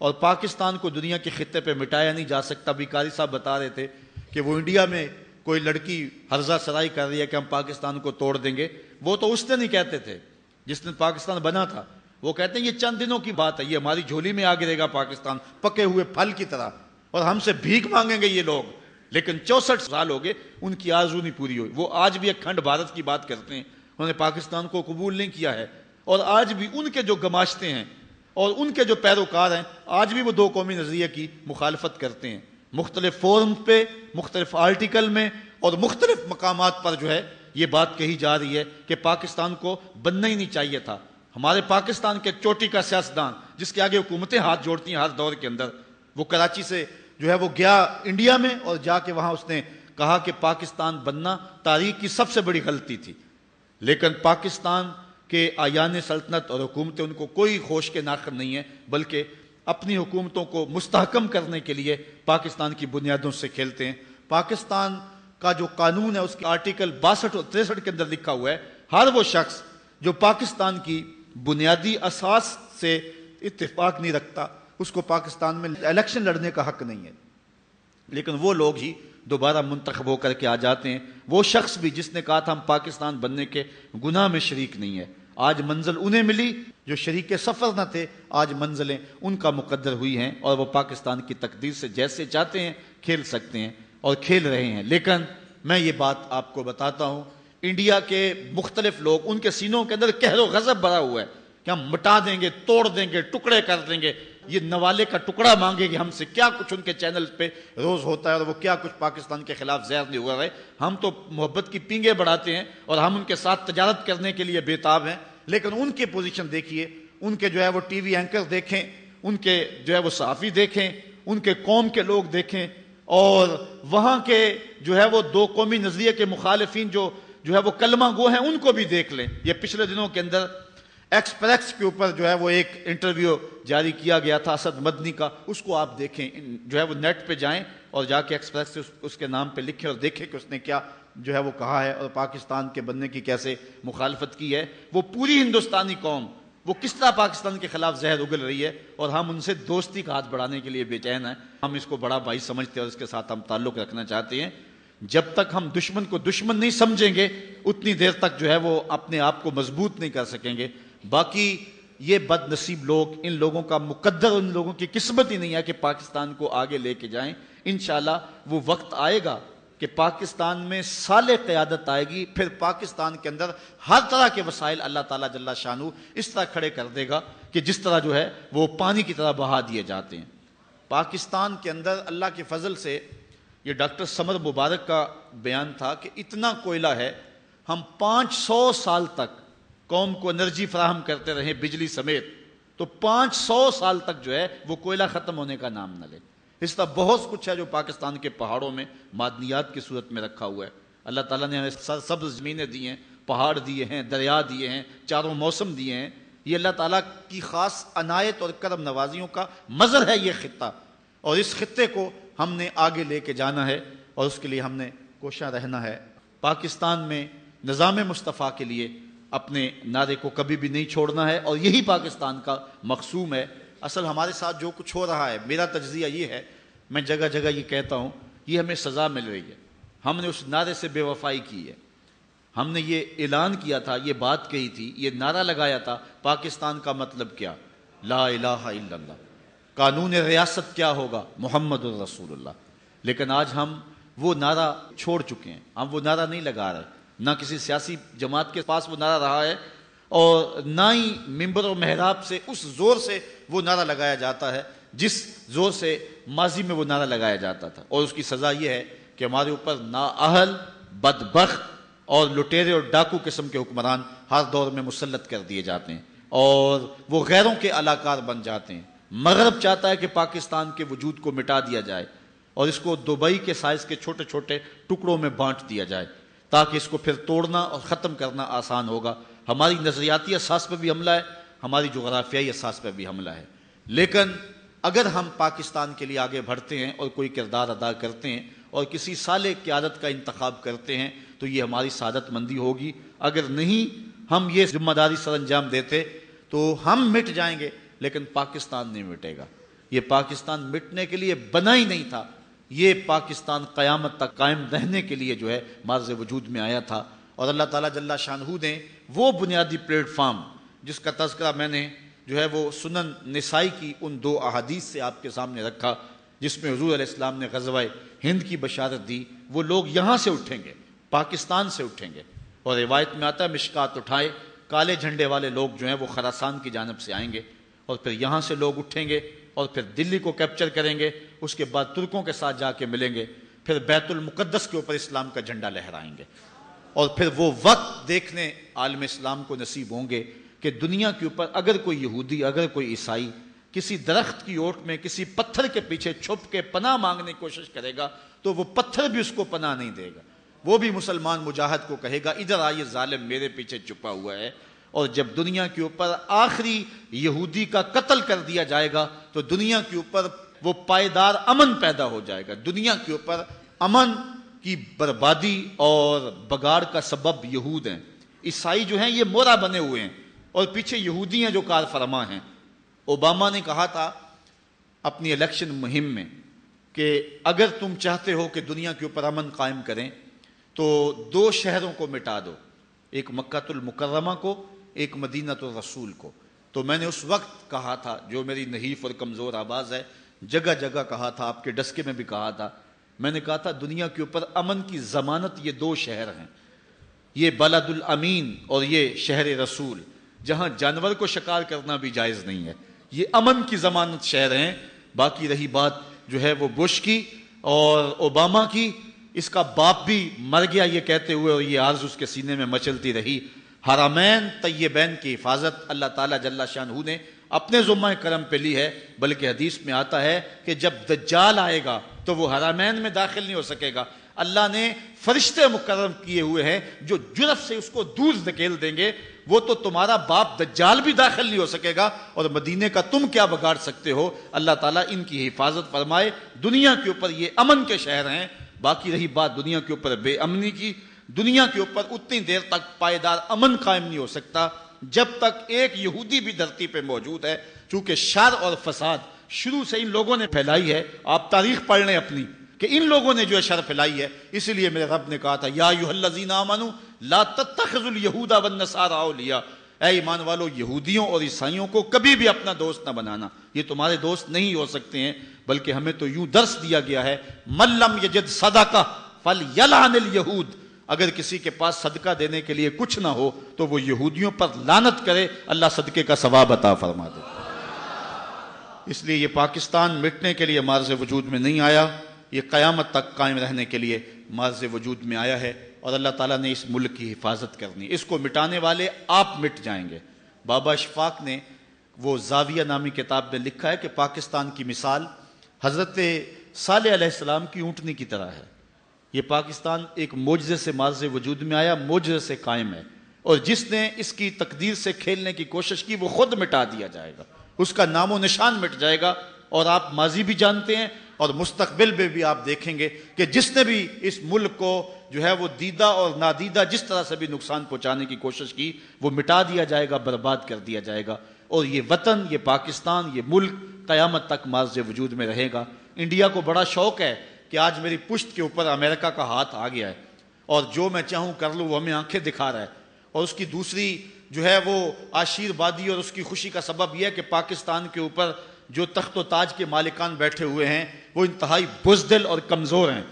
اور پاکستان کو دنیا کے خطے پہ مٹایا نہیں جا سکتا۔ بیکاری صاحب بتا رہے تھے کہ وہ انڈیا میں کوئی لڑکی ہرزہ سرائی کر رہی ہے کہ ہم پاکستان کو توڑ دیں گے، وہ تو اس نے نہیں کہتے تھے جس نے پاکستان بنا تھا، وہ کہتے ہیں یہ چند دنوں کی بات ہے، یہ ہماری جھولی میں آ گرے گا پاکستان پکے ہوئے پھل کی طرح، اور ہم سے بھیک مانگیں گے یہ لوگ۔ لیکن 64 سال ہو گئے، ان کی آرزو نہیں پوری ہوئی۔ وہ آج بھی اکھنڈ بھارت کی بات کرتے ہیں، انہوں نے پاکستان کو قبول نہیں کیا ہے، اور آج بھی ان کے جو گماشتے ہیں اور ان کے جو پیروکار ہیں آج بھی وہ 2 قومی نظریے کی مخالفت کرتے ہیں۔ مختلف فورم پہ، مختلف آرٹیکل میں اور مختلف مقامات پر جو ہے یہ بات کہی جا رہی ہے کہ پاکستان کو بننا ہی نہیں چاہیے تھا۔ ہمارے پاکستان کے چوٹی کا سیاستدان جس کے آگے حکومتیں ہاتھ جوڑتی ہیں ہر دور کے اندر، وہ کراچی سے جو ہے وہ گیا انڈیا میں، اور جا کے وہاں اس نے کہا کہ پاکستان بننا تاریخ کی سب سے بڑی غلطی تھی، لیکن پاکستان کے آیان سلطنت اور حکومتیں ان کو کوئی ہوش کے ناخن نہیں ہیں، بلکہ اپنی حکومتوں کو مستحکم کرنے کے لیے پاکستان کی بنیادوں سے کھیلتے ہیں۔ پاکستان کا جو قانون ہے اس کے آرٹیکل 62 اور 63 کے اندر لکھا ہوا ہے ہر وہ شخص جو پاکستان کی بنیادی اساس سے اتفاق نہیں رکھتا اس کو پاکستان میں الیکشن لڑنے کا حق نہیں ہے، لیکن وہ لوگ ہی دوبارہ منتخب ہو کر کے آ جاتے ہیں۔ وہ شخص بھی جس نے کہا تھا ہم پاکستان بننے کے گناہ میں شریک نہیں ہے، آج منزل انہیں ملی جو شریک سفر نہ تھے، آج منزلیں ان کا مقدر ہوئی ہیں، اور وہ پاکستان کی تقدیر سے جیسے چاہتے ہیں کھیل سکتے ہیں اور کھیل رہے ہیں۔ لیکن میں یہ بات آپ کو بتاتا ہوں، انڈیا کے مختلف لوگ ان کے سینوں کے اندر قہر و غضب بھرا ہوا ہے کہ ہم مٹا دیں گے، توڑ دیں گے، ٹکڑے کر دیں گے، یہ نوالے کا ٹکڑا مانگے گی ہم سے، کیا کچھ ان کے چینل پہ روز ہوتا ہے اور وہ کیا کچھ پاکستان کے خلاف زہر نہیں ہوا ہے۔ ہم تو محبت کی پینگیں بڑھاتے ہیں اور ہم ان کے ساتھ تجارت کرنے کے لیے بےتاب ہیں، لیکن ان کی پوزیشن دیکھیے، ان کے جو ہے وہ ٹی وی اینکر دیکھیں، ان کے جو ہے وہ صحافی دیکھیں، ان کے قوم کے لوگ دیکھیں، اور وہاں کے جو ہے وہ دو قومی نظریے کے مخالفین جو ہے وہ کلمہ گو ہیں، ان کو بھی دیکھ لیں۔ یہ پچھلے دنوں کے اندر ایکسپریس کے اوپر جو ہے وہ ایک انٹرویو جاری کیا گیا تھا اسد مدنی کا، اس کو آپ دیکھیں، جو ہے وہ نیٹ پہ جائیں اور جا کے ایکسپریس سے اس کے نام پہ لکھیں اور دیکھیں کہ اس نے کیا جو ہے وہ کہا ہے اور پاکستان کے بننے کی کیسے مخالفت کی ہے۔ وہ پوری ہندوستانی قوم وہ کس طرح پاکستان کے خلاف زہر اگل رہی ہے، اور ہم ان سے دوستی کا ہاتھ بڑھانے کے لیے بے چین ہیں۔ ہم اس کو بڑا بھائی سمجھتے ہیں اور اس کے ساتھ ہم تعلق رکھنا چاہتے ہیں۔ جب تک ہم دشمن کو دشمن نہیں سمجھیں گے اتنی دیر تک جو ہے وہ اپنے آپ کو مضبوط نہیں کر سکیں گے۔ باقی یہ بد نصیب لوگ، ان لوگوں کا مقدر، ان لوگوں کی قسمت ہی نہیں ہے کہ پاکستان کو آگے لے کے جائیں۔ انشاءاللہ وہ وقت آئے گا کہ پاکستان میں صالح قیادت آئے گی، پھر پاکستان کے اندر ہر طرح کے وسائل اللہ تعالیٰ جل شانہ اس طرح کھڑے کر دے گا کہ جس طرح جو ہے وہ پانی کی طرح بہا دیے جاتے ہیں۔ پاکستان کے اندر اللہ کے فضل سے، یہ ڈاکٹر سمر مبارک کا بیان تھا کہ اتنا کوئلہ ہے، ہم 500 سال تک قوم کو انرجی فراہم کرتے رہیں بجلی سمیت، تو 500 سال تک جو ہے وہ کوئلہ ختم ہونے کا نام نہ لے۔ اس طرح بہت کچھ ہے جو پاکستان کے پہاڑوں میں معدنیات کی صورت میں رکھا ہوا ہے۔ اللہ تعالیٰ نے ہمیں سرسبز زمینیں دی ہیں، پہاڑ دیے ہیں، دریا دیے ہیں، چاروں موسم دیے ہیں۔ یہ اللہ تعالیٰ کی خاص عنایت اور کرم نوازیوں کا مظہر ہے یہ خطہ، اور اس خطے کو ہم نے آگے لے کے جانا ہے، اور اس کے لیے ہم نے کوشاں رہنا ہے۔ پاکستان میں نظام مصطفیٰ کے لیے اپنے نعرے کو کبھی بھی نہیں چھوڑنا ہے، اور یہی پاکستان کا مقصوم ہے۔ اصل ہمارے ساتھ جو کچھ ہو رہا ہے، میرا تجزیہ یہ ہے، میں جگہ جگہ یہ کہتا ہوں، یہ ہمیں سزا مل رہی ہے۔ ہم نے اس نعرے سے بے وفائی کی ہے، ہم نے یہ اعلان کیا تھا، یہ بات کہی تھی، یہ نعرہ لگایا تھا، پاکستان کا مطلب کیا؟ لا الہ الا اللہ۔ قانون ریاست کیا ہوگا؟ محمد الرسول اللہ۔ لیکن آج ہم وہ نعرہ چھوڑ چکے ہیں، ہم وہ نعرہ نہیں لگا رہے، نہ کسی سیاسی جماعت کے پاس وہ نعرہ رہا ہے، اور نہ ہی ممبر و محراب سے اس زور سے وہ نعرہ لگایا جاتا ہے جس زور سے ماضی میں وہ نعرہ لگایا جاتا تھا۔ اور اس کی سزا یہ ہے کہ ہمارے اوپر نااہل، بدبخت اور لٹیرے اور ڈاکو قسم کے حکمران ہر دور میں مسلط کر دیے جاتے ہیں، اور وہ غیروں کے علاقار بن جاتے ہیں۔ مغرب چاہتا ہے کہ پاکستان کے وجود کو مٹا دیا جائے اور اس کو دبئی کے سائز کے چھوٹے چھوٹے ٹکڑوں میں بانٹ دیا جائے، تاکہ اس کو پھر توڑنا اور ختم کرنا آسان ہوگا۔ ہماری نظریاتی اساس پہ بھی حملہ ہے، ہماری جغرافیائی اساس پہ بھی حملہ ہے۔ لیکن اگر ہم پاکستان کے لیے آگے بڑھتے ہیں اور کوئی کردار ادا کرتے ہیں اور کسی صالح قیادت کا انتخاب کرتے ہیں تو یہ ہماری سعادت مندی ہوگی۔ اگر نہیں ہم یہ ذمہ داری سر انجام دیتے تو ہم مٹ جائیں گے، لیکن پاکستان نہیں مٹے گا۔ یہ پاکستان مٹنے کے لیے بنا ہی نہیں تھا، یہ پاکستان قیامت تک قائم رہنے کے لیے جو ہے معرض وجود میں آیا تھا۔ اور اللہ تعالیٰ جل شانہ نے وہ بنیادی پلیٹ فارم جس کا تذکرہ میں نے جو ہے وہ سنن نسائی کی ان 2 احادیث سے آپ کے سامنے رکھا، جس میں حضور علیہ السلام نے غزوہ ہند کی بشارت دی، وہ لوگ یہاں سے اٹھیں گے، پاکستان سے اٹھیں گے۔ اور روایت میں آتا ہے مشکات اٹھائے کالے جھنڈے والے لوگ جو ہیں وہ خراسان کی جانب سے آئیں گے، اور پھر یہاں سے لوگ اٹھیں گے اور پھر دلی کو کیپچر کریں گے، اس کے بعد ترکوں کے ساتھ جا کے ملیں گے، پھر بیت المقدس کے اوپر اسلام کا جھنڈا لہرائیں گے۔ اور پھر وہ وقت دیکھنے عالم اسلام کو نصیب ہوں گے کہ دنیا کے اوپر اگر کوئی یہودی، اگر کوئی عیسائی کسی درخت کی اوٹ میں کسی پتھر کے پیچھے چھپ کے پناہ مانگنے کی کوشش کرے گا تو وہ پتھر بھی اس کو پناہ نہیں دے گا، وہ بھی مسلمان مجاہد کو کہے گا ادھر آئیے ظالم میرے پیچھے چھپا ہوا ہے۔ اور جب دنیا کے اوپر آخری یہودی کا قتل کر دیا جائے گا تو دنیا کے اوپر وہ پائیدار امن پیدا ہو جائے گا۔ دنیا کے اوپر امن کی بربادی اور بگاڑ کا سبب یہود ہیں، عیسائی جو ہیں یہ مورا بنے ہوئے ہیں، اور پیچھے یہودی ہیں جو کار فرما ہیں۔ اوباما نے کہا تھا اپنی الیکشن مہم میں کہ اگر تم چاہتے ہو کہ دنیا کے اوپر امن قائم کریں تو 2 شہروں کو مٹا دو، ایک مکہ المکرمہ کو، ایک مدینہ الرسول کو۔ تو میں نے اس وقت کہا تھا، جو میری نحیف اور کمزور آواز ہے، جگہ جگہ کہا تھا، آپ کے ڈسکے میں بھی کہا تھا، میں نے کہا تھا دنیا کے اوپر امن کی ضمانت یہ 2 شہر ہیں، یہ بلد الامین اور یہ شہر رسول۔ جہاں جانور کو شکار کرنا بھی جائز نہیں ہے. یہ امن کی ضمانت شہر ہیں. باقی رہی بات جو ہے وہ بش کی اور اوباما کی، اس کا باپ بھی مر گیا یہ کہتے ہوئے، اور یہ آرزو اس کے سینے میں مچلتی رہی. حرمین طیبین کی حفاظت اللہ تعالیٰ جل شانہ نے اپنے ذمہ کرم پہ لی ہے، بلکہ حدیث میں آتا ہے کہ جب دجال آئے گا تو وہ حرمین میں داخل نہیں ہو سکے گا. اللہ نے فرشتے مقرر کیے ہوئے ہیں جو جرف سے اس کو دور دھکیل دیں گے. وہ تو تمہارا باپ دجال بھی داخل نہیں ہو سکے گا، اور مدینے کا تم کیا بگاڑ سکتے ہو. اللہ تعالیٰ ان کی حفاظت فرمائے. دنیا کے اوپر یہ امن کے شہر ہیں. باقی رہی بات دنیا کے اوپر بے امنی کی، دنیا کے اوپر اتنی دیر تک پائیدار امن قائم نہیں ہو سکتا جب تک ایک یہودی بھی دھرتی پہ موجود ہے. چونکہ شر اور فساد شروع سے ان لوگوں نے پھیلائی ہے. آپ تاریخ پڑھ لیں اپنی کہ ان لوگوں نے جو ہے شر پھیلائی ہے. اسی لیے میرے رب نے کہا تھا یا ایھا الذین آمنوا لا تتخذوا اليہود والنصارى اولیاء، اے ایمان والو یہودیوں اور عیسائیوں کو کبھی بھی اپنا دوست نہ بنانا، یہ تمہارے دوست نہیں ہو سکتے ہیں. بلکہ ہمیں تو یوں درس دیا گیا ہے من لم یجد صدقہ فلیلعن الیہود، اگر کسی کے پاس صدقہ دینے کے لیے کچھ نہ ہو تو وہ یہودیوں پر لعنت کرے، اللہ صدقے کا ثواب عطا فرما دے. اس لیے یہ پاکستان مٹنے کے لیے مارز وجود میں نہیں آیا، یہ قیامت تک قائم رہنے کے لیے مارز وجود میں آیا ہے. اور اللہ تعالیٰ نے اس ملک کی حفاظت کرنی. اس کو مٹانے والے آپ مٹ جائیں گے. بابا اشفاق نے وہ زاویہ نامی کتاب میں لکھا ہے کہ پاکستان کی مثال حضرت صالح علیہ السلام کی اونٹنی کی طرح ہے. یہ پاکستان ایک معجزے سے مارز وجود میں آیا، معجزے سے قائم ہے، اور جس نے اس کی تقدیر سے کھیلنے کی کوشش کی وہ خود مٹا دیا جائے گا، اس کا نام و نشان مٹ جائے گا. اور آپ ماضی بھی جانتے ہیں اور مستقبل میں بھی آپ دیکھیں گے کہ جس نے بھی اس ملک کو جو ہے وہ دیدہ اور نادیدہ جس طرح سے بھی نقصان پہنچانے کی کوشش کی وہ مٹا دیا جائے گا، برباد کر دیا جائے گا. اور یہ وطن، یہ پاکستان، یہ ملک قیامت تک مارز وجود میں رہے گا. انڈیا کو بڑا شوق ہے کہ آج میری پشت کے اوپر امریکہ کا ہاتھ آ گیا ہے اور جو میں چاہوں کر لوں، وہ ہمیں آنکھیں دکھا رہا ہے. اور اس کی دوسری جو ہے وہ آشیروادی اور اس کی خوشی کا سبب یہ ہے کہ پاکستان کے اوپر جو تخت و تاج کے مالکان بیٹھے ہوئے ہیں وہ انتہائی بزدل اور کمزور ہیں.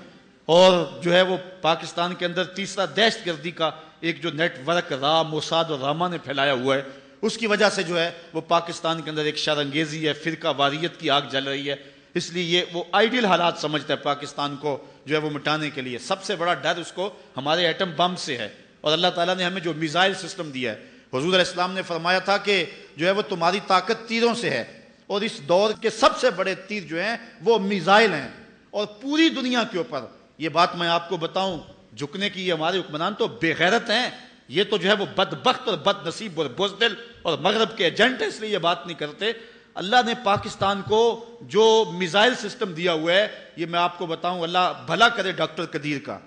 اور جو ہے وہ پاکستان کے اندر تیسرا دہشت گردی کا ایک جو نیٹ ورک را، موساد اور راما نے پھیلایا ہوا ہے، اس کی وجہ سے جو ہے وہ پاکستان کے اندر ایک شرانگیزی ہے، فرقہ واریت کی آگ جل رہی ہے. اس لیے یہ وہ آئیڈیل حالات سمجھتا ہے پاکستان کو جو ہے وہ مٹانے کے لیے. سب سے بڑا ڈر اس کو ہمارے ایٹم بم سے ہے. اور اللہ تعالیٰ نے ہمیں جو میزائل سسٹم دیا ہے، حضور علیہ السلام نے فرمایا تھا کہ جو ہے وہ تمہاری طاقت تیروں سے ہے، اور اس دور کے سب سے بڑے تیر جو ہیں وہ میزائل ہیں. اور پوری دنیا کے اوپر یہ بات میں آپ کو بتاؤں، جھکنے کی یہ ہمارے حکمران تو بے غیرت ہیں، یہ تو جو ہے وہ بدبخت اور بد نصیب اور بزدل اور مغرب کے ایجنٹ ہیں، اس لیے یہ بات نہیں کرتے. اللہ نے پاکستان کو جو میزائل سسٹم دیا ہوا ہے، یہ میں آپ کو بتاؤں، اللہ بھلا کرے ڈاکٹر قدیر کا،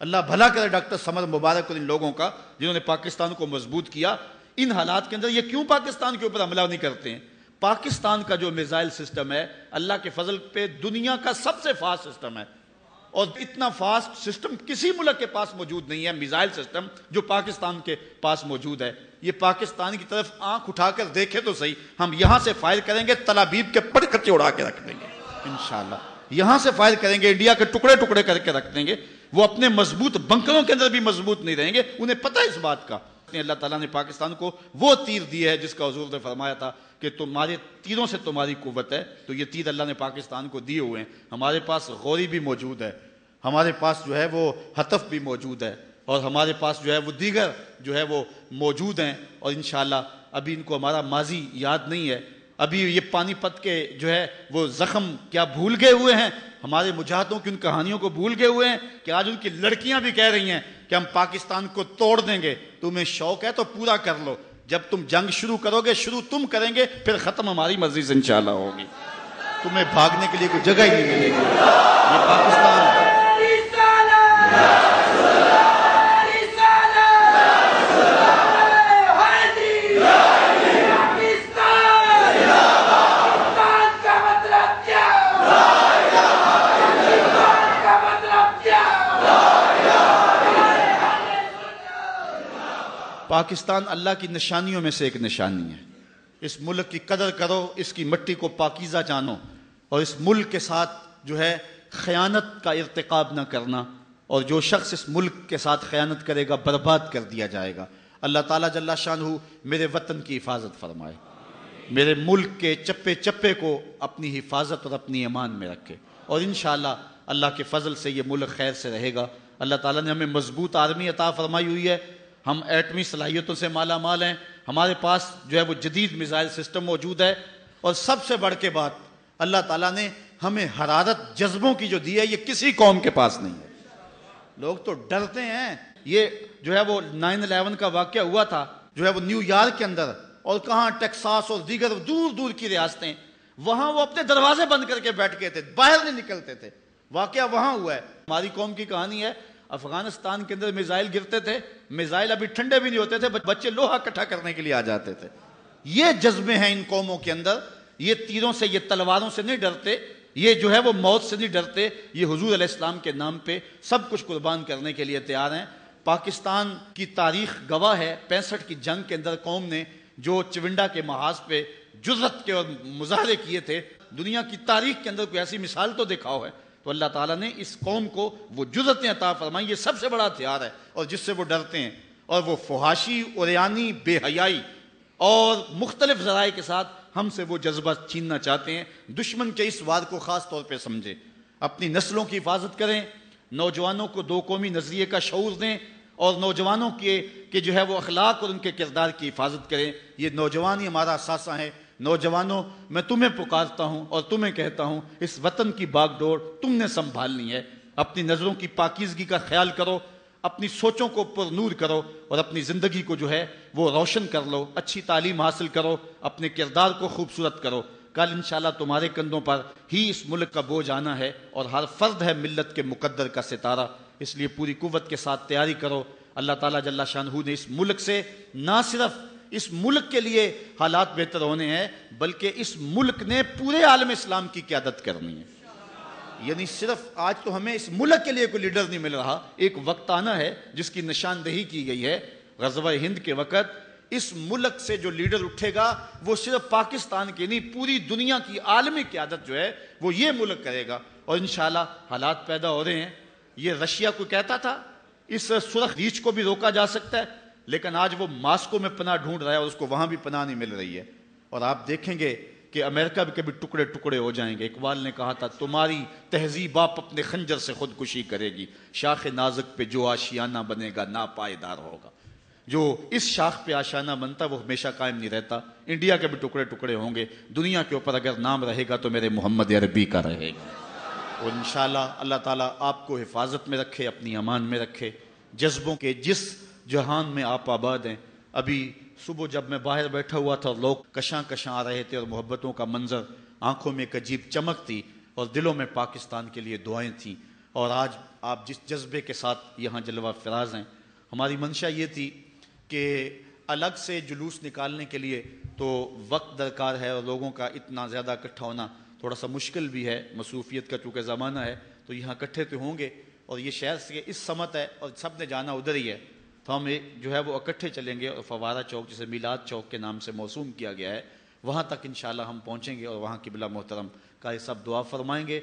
اللہ بھلا کرے ڈاکٹر سمر مبارک اور ان لوگوں کا جنہوں نے پاکستان کو مضبوط کیا. ان حالات کے اندر یہ کیوں پاکستان کے اوپر حملہ نہیں کرتے ہیں؟ پاکستان کا جو میزائل سسٹم ہے اللہ کے فضل پہ دنیا کا سب سے فاسٹ سسٹم ہے، اور اتنا فاسٹ سسٹم کسی ملک کے پاس موجود نہیں ہے میزائل سسٹم جو پاکستان کے پاس موجود ہے. یہ پاکستان کی طرف آنکھ اٹھا کر دیکھے تو صحیح، ہم یہاں سے فائر کریں گے تل ابیب کے پٹخچے اڑا کے رکھ دیں گے انشاءاللہ. یہاں سے فائر کریں گے انڈیا کے ٹکڑے ٹکڑے کر کے رکھ دیں گے. وہ اپنے مضبوط بنکروں کے اندر بھی مضبوط نہیں رہیں گے، انہیں پتہ ہے اس بات کا. اللہ تعالیٰ نے پاکستان کو وہ تیر دیے ہے جس کا حضور نے فرمایا تھا کہ تمہارے تیروں سے تمہاری قوت ہے. تو یہ تیر اللہ نے پاکستان کو دیے ہوئے ہیں. ہمارے پاس غوری بھی موجود ہے، ہمارے پاس جو ہے وہ حتف بھی موجود ہے، اور ہمارے پاس جو ہے وہ دیگر جو ہے وہ موجود ہیں. اور انشاءاللہ ابھی ان کو ہمارا ماضی یاد نہیں ہے، ابھی یہ پانی پت کے جو ہے وہ زخم کیا بھول گئے ہوئے ہیں، ہمارے مجاہدوں کی ان کہانیوں کو بھول گئے ہوئے ہیں کہ آج ان کی لڑکیاں بھی کہہ رہی ہیں کہ ہم پاکستان کو توڑ دیں گے. تمہیں شوق ہے تو پورا کر لو، جب تم جنگ شروع کرو گے شروع تم کریں گے، پھر ختم ہماری مرضی سے انشاءاللہ ہوگی. تمہیں بھاگنے کے لیے کوئی جگہ ہی نہیں ملے گی. یہ پاکستان پاکستان اللہ کی نشانیوں میں سے ایک نشانی ہے. اس ملک کی قدر کرو، اس کی مٹی کو پاکیزہ جانو، اور اس ملک کے ساتھ جو ہے خیانت کا ارتکاب نہ کرنا. اور جو شخص اس ملک کے ساتھ خیانت کرے گا برباد کر دیا جائے گا. اللہ تعالیٰ جل شانہ میرے وطن کی حفاظت فرمائے، میرے ملک کے چپے چپے کو اپنی حفاظت اور اپنی امان میں رکھے، اور انشاءاللہ اللہ کے فضل سے یہ ملک خیر سے رہے گا۔ اللہ تعالیٰ نے ہمیں مضبوط آرمی عطا فرمائی ہوئی ہے، ہم ایٹمی صلاحیتوں سے مالا مال ہیں، ہمارے پاس جو ہے وہ جدید میزائل سسٹم موجود ہے، اور سب سے بڑھ کے بات اللہ تعالیٰ نے ہمیں حرارت جذبوں کی جو دی ہے یہ کسی قوم کے پاس نہیں ہے۔ لوگ تو ڈرتے ہیں، یہ جو ہے وہ 9/11 کا واقعہ ہوا تھا جو ہے وہ نیو یارک کے اندر، اور کہاں ٹیکساس اور دیگر دور دور کی ریاستیں، وہاں وہ اپنے دروازے بند کر کے بیٹھ گئے تھے، باہر نہیں نکلتے تھے، واقعہ وہاں ہوا ہے۔ ہماری قوم کی کہانی ہے، افغانستان کے اندر میزائل گرتے تھے، میزائل ابھی ٹھنڈے بھی نہیں ہوتے تھے، بچے لوہا اکٹھا کرنے کے لیے آ جاتے تھے۔ یہ جذبے ہیں ان قوموں کے اندر، یہ تیروں سے، یہ تلواروں سے نہیں ڈرتے، یہ جو ہے وہ موت سے نہیں ڈرتے، یہ حضور علیہ السلام کے نام پہ سب کچھ قربان کرنے کے لیے تیار ہیں۔ پاکستان کی تاریخ گواہ ہے، 65 کی جنگ کے اندر قوم نے جو چونڈا کے محاذ پہ جرأت کے اور مظاہرے کیے تھے، دنیا کی تاریخ کے اندر کوئی ایسی مثال تو دکھاؤ ہے، تو اللہ تعالیٰ نے اس قوم کو وہ جرأتیں عطا فرمائی، یہ سب سے بڑا ہتھیار ہے، اور جس سے وہ ڈرتے ہیں، اور وہ فحاشی، عریانی، بے حیائی اور مختلف ذرائع کے ساتھ ہم سے وہ جذبہ چھیننا چاہتے ہیں۔ دشمن کے اس وار کو خاص طور پہ سمجھیں، اپنی نسلوں کی حفاظت کریں، نوجوانوں کو دو قومی نظریے کا شعور دیں، اور نوجوانوں کے جو ہے وہ اخلاق اور ان کے کردار کی حفاظت کریں۔ یہ نوجوان ہی ہمارا اثاثہ ہے۔ نوجوانوں، میں تمہیں پکارتا ہوں اور تمہیں کہتا ہوں، اس وطن کی باغ ڈور تم نے سنبھالنی ہے۔ اپنی نظروں کی پاکیزگی کا خیال کرو، اپنی سوچوں کو پر نور کرو، اور اپنی زندگی کو جو ہے وہ روشن کر لو، اچھی تعلیم حاصل کرو، اپنے کردار کو خوبصورت کرو۔ کل انشاءاللہ تمہارے کندھوں پر ہی اس ملک کا بوجھ آنا ہے، اور ہر فرد ہے ملت کے مقدر کا ستارہ، اس لیے پوری قوت کے ساتھ تیاری کرو۔ اللہ تعالیٰ جل شانہ نے اس ملک سے نہ صرف اس ملک کے لیے حالات بہتر ہونے ہیں، بلکہ اس ملک نے پورے عالم اسلام کی قیادت کرنی ہے۔ یعنی صرف آج تو ہمیں اس ملک کے لیے کوئی لیڈر نہیں مل رہا، ایک وقت آنا ہے جس کی نشاندہی کی گئی ہے غزوہ ہند کے وقت۔ اس ملک سے جو لیڈر اٹھے گا وہ صرف پاکستان کے نہیں، پوری دنیا کی عالمی قیادت جو ہے وہ یہ ملک کرے گا، اور انشاءاللہ حالات پیدا ہو رہے ہیں۔ یہ رشیا کو کہتا تھا اس سرخ ریچھ کو بھی روکا جا سکتا ہے، لیکن آج وہ ماسکو میں پناہ ڈھونڈ رہا ہے اور اس کو وہاں بھی پناہ نہیں مل رہی ہے، اور آپ دیکھیں گے کہ امریکہ بھی کبھی ٹکڑے ٹکڑے ہو جائیں گے۔ اقبال نے کہا تھا، تمہاری تہذیب آپ اپنے خنجر سے خودکشی کرے گی، شاخ نازک پہ جو آشیانہ بنے گا ناپائیدار ہوگا۔ جو اس شاخ پہ آشیانہ بنتا وہ ہمیشہ قائم نہیں رہتا۔ انڈیا کے بھی ٹکڑے ٹکڑے ہوں گے، دنیا کے اوپر اگر نام رہے گا تو میرے محمد عربی کا رہے گا، اور انشاءاللہ اللہ تعالیٰ آپ کو حفاظت میں رکھے، اپنی امان میں رکھے۔ جذبوں کے جس جہان میں آپ آباد ہیں، ابھی صبح جب میں باہر بیٹھا ہوا تھا، لوگ کشاں کشاں آ رہے تھے، اور محبتوں کا منظر، آنکھوں میں ایک عجیب چمک تھی، اور دلوں میں پاکستان کے لیے دعائیں تھیں۔ اور آج آپ جس جذبے کے ساتھ یہاں جلوہ فراز ہیں، ہماری منشا یہ تھی کہ الگ سے جلوس نکالنے کے لیے تو وقت درکار ہے، اور لوگوں کا اتنا زیادہ اکٹھا ہونا تھوڑا سا مشکل بھی ہے، مصروفیت کا چونکہ زمانہ ہے، تو یہاں اکٹھے تو ہوں گے، اور یہ شہر سے اس سمت ہے اور سب نے جانا ادھر ہی ہے، تو ہم جو ہے وہ اکٹھے چلیں گے، اور فوارہ چوک جسے میلاد چوک کے نام سے موسوم کیا گیا ہے، وہاں تک انشاءاللہ ہم پہنچیں گے، اور وہاں قبلہ محترم کا یہ سب دعا فرمائیں گے۔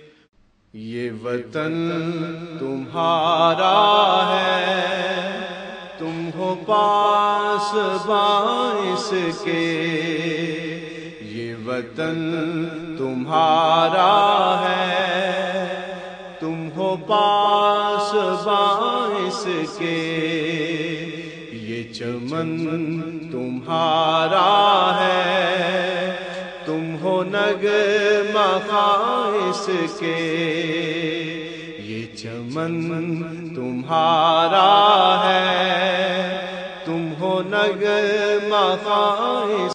یہ وطن تمہارا ہے، تم ہو پاس باعث کے، یہ وطن تمہارا ہے، تم ہو پاس باعث کے، یہ چمن تمہارا ہے، تم ہو نغمہ خاص کے، یہ چمن تمہارا ہے، تم ہو نغمہ خاص